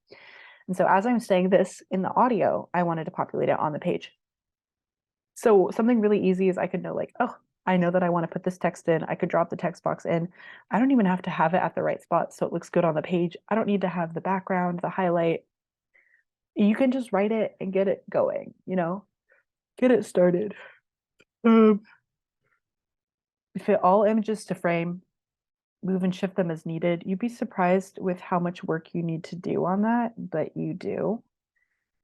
And so as I'm saying this in the audio, I wanted to populate it on the page. So something really easy is I could know like, oh, I know that I want to put this text in. I could drop the text box in. I don't even have to have it at the right spot so it looks good on the page. I don't need to have the background, the highlight. You can just write it and get it going, get it started. Fit all images to frame, move and shift them as needed. You'd be surprised with how much work you need to do on that, but you do.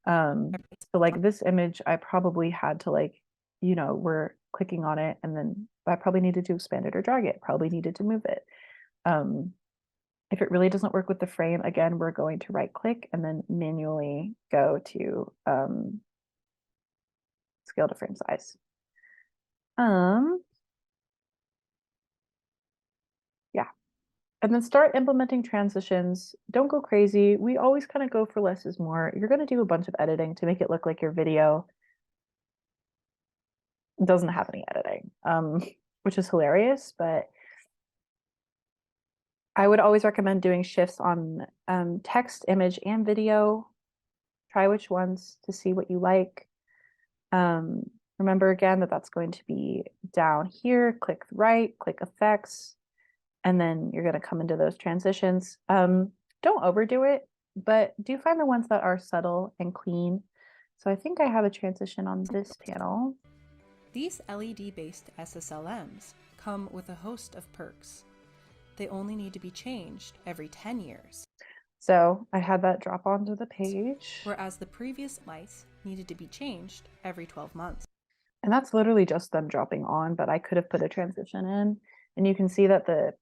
So like this image, I probably had to we're clicking on it and then I probably needed to expand it or drag it, probably needed to move it. If it really doesn't work with the frame, again, we're going to right click and then manually go to scale to frame size. Yeah. And then start implementing transitions. Don't go crazy. We always kind of go for less is more. You're going to do a bunch of editing to make it look like your video doesn't have any editing, which is hilarious, but I would always recommend doing shifts on text, image, and video. Try which ones to see what you like. Remember again that that's going to be down here, click right, click effects, and then you're going to come into those transitions. Don't overdo it, but do find the ones that are subtle and clean. So I think I have a transition on this panel. These LED-based SSLMs come with a host of perks. They only need to be changed every 10 years. So I had that drop onto the page. Whereas the previous lights needed to be changed every 12 months. And that's literally just them dropping on, but I could have put a transition in. And you can see that the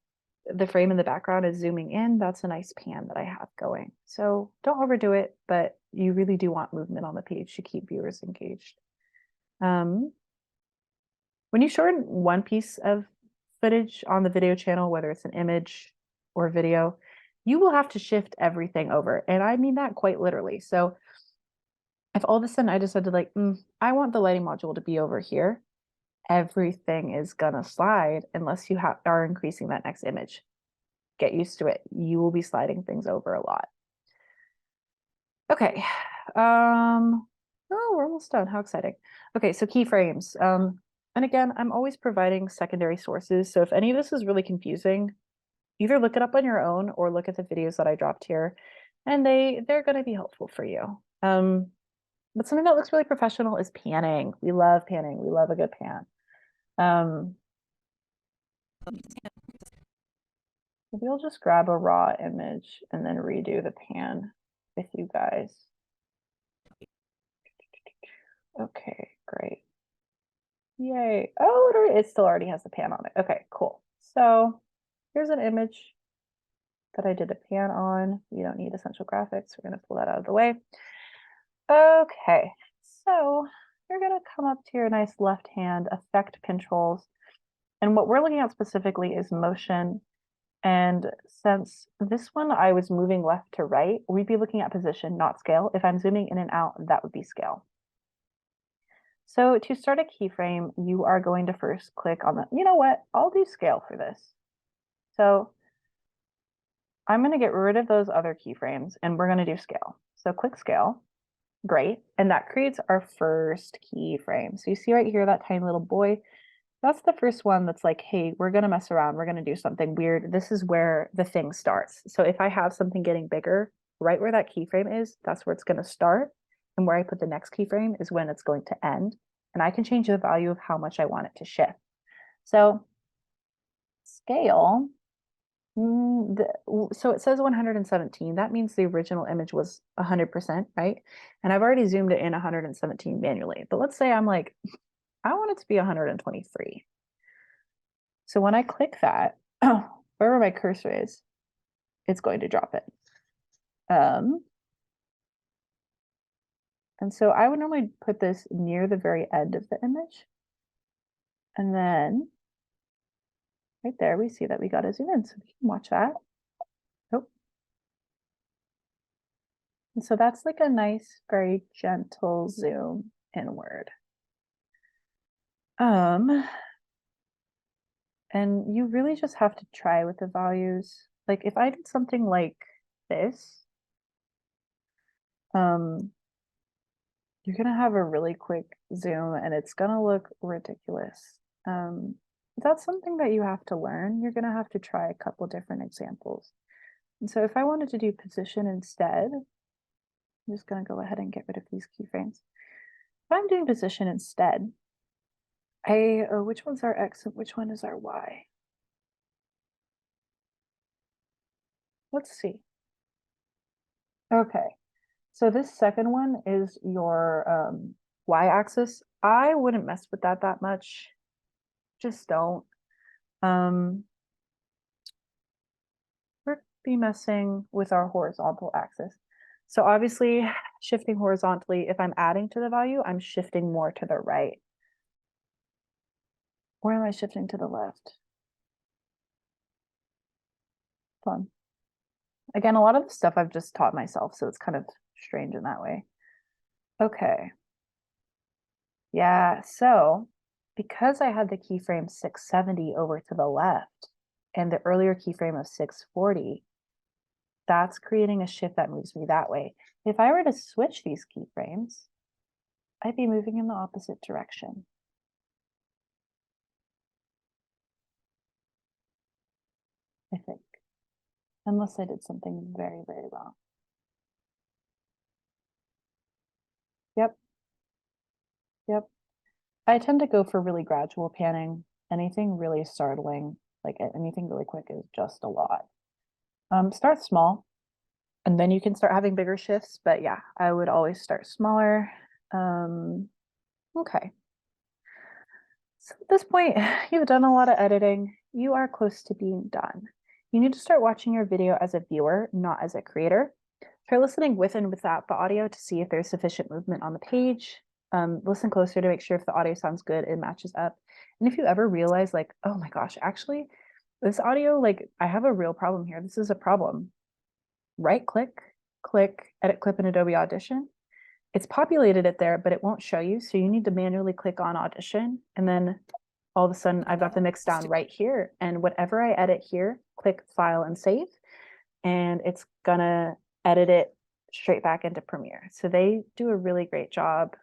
frame in the background is zooming in. That's a nice pan that I have going. So don't overdo it, but you really do want movement on the page to keep viewers engaged. When you shorten one piece of footage on the video channel, whether it's an image or video, you will have to shift everything over. And I mean that quite literally. So if all of a sudden I decided I want the lighting module to be over here, everything is gonna slide unless you are increasing that next image. Get used to it. You will be sliding things over a lot. Okay. Oh, we're almost done. How exciting. Okay, so keyframes. And again, I'm always providing secondary sources. So if any of this is really confusing, either look it up on your own or look at the videos that I dropped here, and they're going to be helpful for you. But something that looks really professional is panning. We love panning. We love a good pan. Maybe I'll just grab a raw image and then redo the pan with you guys. Okay, great. Yay. Oh, it still already has the pan on it. Okay, cool. So here's an image that I did a pan on. You don't need Essential Graphics. We're going to pull that out of the way. Okay, so you're going to come up to your nice left hand effect controls. And what we're looking at specifically is motion. And since this one I was moving left to right, we'd be looking at position, not scale. If I'm zooming in and out, that would be scale. So to start a keyframe, you are going to first click on the, you know what, I'll do scale for this. So I'm going to get rid of those other keyframes and we're going to do scale. So click scale. Great. And that creates our first keyframe. So you see right here, that tiny little boy, that's the first one that's like, hey, we're going to mess around. We're going to do something weird. This is where the thing starts. So if I have something getting bigger, right where that keyframe is, that's where it's going to start. And where I put the next keyframe is when it's going to end. And I can change the value of how much I want it to shift. So scale, so it says 117. That means the original image was 100%, right? And I've already zoomed it in 117 manually. But let's say I'm like, I want it to be 123. So when I click that, wherever my cursor is, it's going to drop it. And so I would normally put this near the very end of the image. And then right there, we see that we got to zoom in. So we can watch that. Oh. And so that's like a nice, very gentle zoom inward. And you really just have to try with the values. Like if I did something like this, you're gonna have a really quick zoom and it's gonna look ridiculous. That's something that you have to learn. You're gonna have to try a couple different examples. And so if I wanted to do position instead, I'm just gonna go ahead and get rid of these keyframes. If I'm doing position instead, which one's our X and which one is our Y? Let's see. Okay, so this second one is your Y axis. I wouldn't mess with that much. Just don't. We're be messing with our horizontal axis. So obviously shifting horizontally, if I'm adding to the value, I'm shifting more to the right. Or am I shifting to the left? Fun. Again, a lot of the stuff I've just taught myself, so it's kind of strange in that way. Okay. Yeah, so because I had the keyframe 670 over to the left and the earlier keyframe of 640, that's creating a shift that moves me that way. If I were to switch these keyframes, I'd be moving in the opposite direction. I think, unless I did something very, very wrong. Yep. Yep. I tend to go for really gradual panning. Anything really startling, like anything really quick is just a lot. Start small and then you can start having bigger shifts. But yeah, I would always start smaller. Okay. So at this point, you've done a lot of editing. You are close to being done. You need to start watching your video as a viewer, not as a creator. Try listening with and without the audio to see if there's sufficient movement on the page. Listen closer to make sure if the audio sounds good, it matches up. And if you ever realize like, oh my gosh, actually, this audio, like I have a real problem here. This is a problem. Right click, click, edit clip in Adobe Audition. It's populated it there, but it won't show you. So you need to manually click on Audition. And then all of a sudden I've got the mix down right here. And whatever I edit here, click File and Save. And it's gonna edit it straight back into Premiere. So they do a really great job.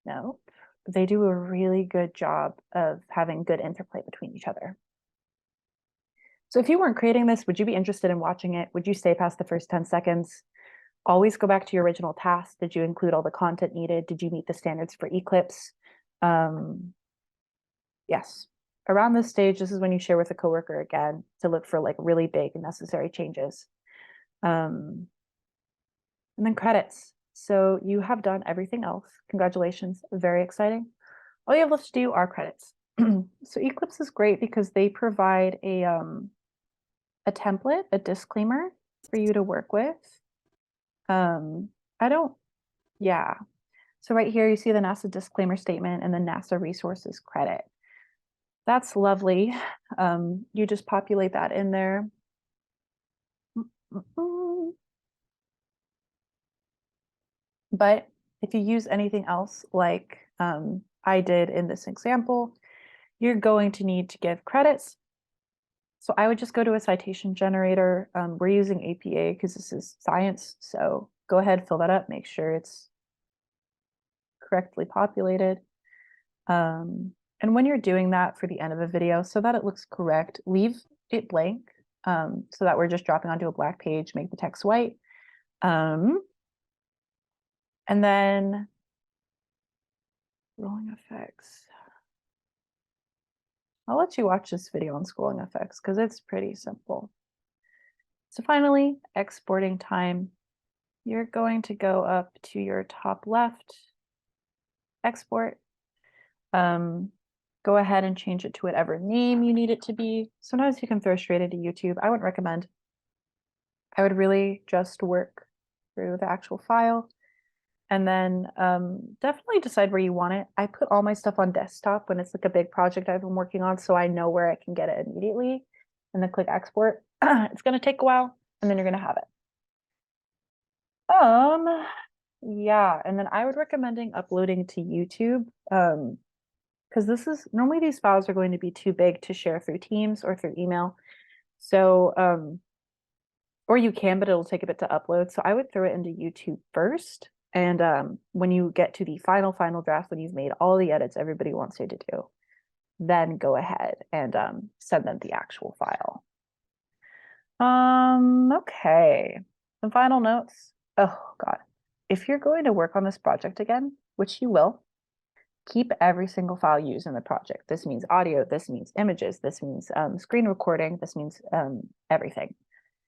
No, they do a really good job of having good interplay between each other. So if you weren't creating this, would you be interested in watching it? Would you stay past the first 10 seconds? Always go back to your original task. Did you include all the content needed? Did you meet the standards for Eclipse? Yes. Around this stage, this is when you share with a coworker again to look for like really big and necessary changes. And then credits. So you have done everything else. Congratulations. Very exciting. All you have left to do are credits. So Eclipse is great because they provide a template, a disclaimer for you to work with. I don't, yeah. So right here, you see the NASA disclaimer statement and the NASA resources credit. That's lovely. You just populate that in there. But if you use anything else like I did in this example, you're going to need to give credits. So I would just go to a citation generator. We're using APA because this is science. So go ahead, fill that up, make sure it's correctly populated. And when you're doing that for the end of a video, so that it looks correct, leave it blank so that we're just dropping onto a black page, make the text white. And then scrolling effects. I'll let you watch this video on scrolling effects because it's pretty simple. So finally, exporting time. You're going to go up to your top left, export. Go ahead and change it to whatever name you need it to be. Sometimes you can throw straight into YouTube. I wouldn't recommend. I would really just work through the actual file and then definitely decide where you want it. I put all my stuff on desktop when it's like a big project I've been working on, so I know where I can get it immediately. And then click export. It's going to take a while, and then you're going to have it. Yeah, and then I would recommending uploading to YouTube. Because this is normally these files are going to be too big to share through Teams or through email. So, or you can, but it'll take a bit to upload. So I would throw it into YouTube first. And when you get to the final draft, when you've made all the edits everybody wants you to do, then go ahead and send them the actual file. Okay. Some final notes. Oh God. If you're going to work on this project again, which you will, keep every single file used in the project. This means audio, this means images, this means screen recording, this means everything.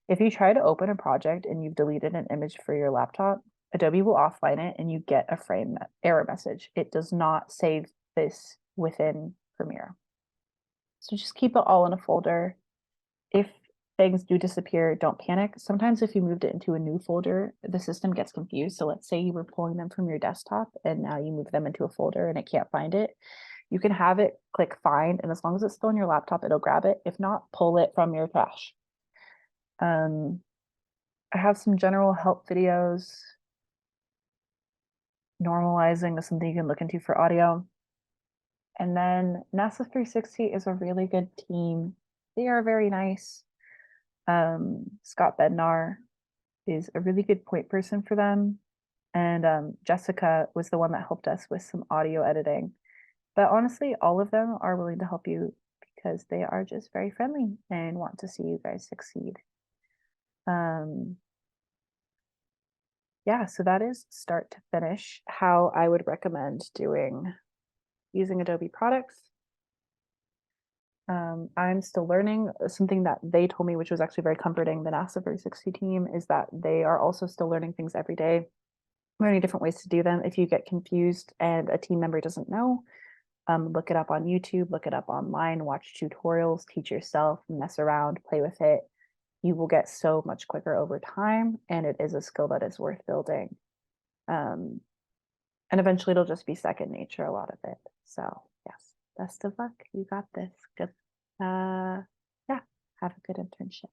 If you try to open a project and you've deleted an image for your laptop, Adobe will offline it and you get a frame error message. It does not save this within Premiere. So just keep it all in a folder. If things do disappear, don't panic. Sometimes if you moved it into a new folder, the system gets confused. So let's say you were pulling them from your desktop and now you move them into a folder and it can't find it. You can have it click find, and as long as it's still on your laptop, it'll grab it. If not, pull it from your trash. I have some general help videos. Normalizing is something you can look into for audio. And then NASA 360 is a really good team. They are very nice. Scott Bednar is a really good point person for them. And Jessica was the one that helped us with some audio editing. But honestly, all of them are willing to help you because they are just very friendly and want to see you guys succeed. Yeah, so that is start to finish how I would recommend using Adobe products. I'm still learning. Something that they told me, which was actually very comforting, the NASA 360 team, is that they are also still learning things every day, learning different ways to do them. If you get confused and a team member doesn't know, look it up on YouTube, look it up online, watch tutorials, teach yourself, mess around, play with it. You will get so much quicker over time, and it is a skill that is worth building. And eventually it'll just be second nature, a lot of it. So yes, best of luck. You got this. Good. Yeah, have a good internship.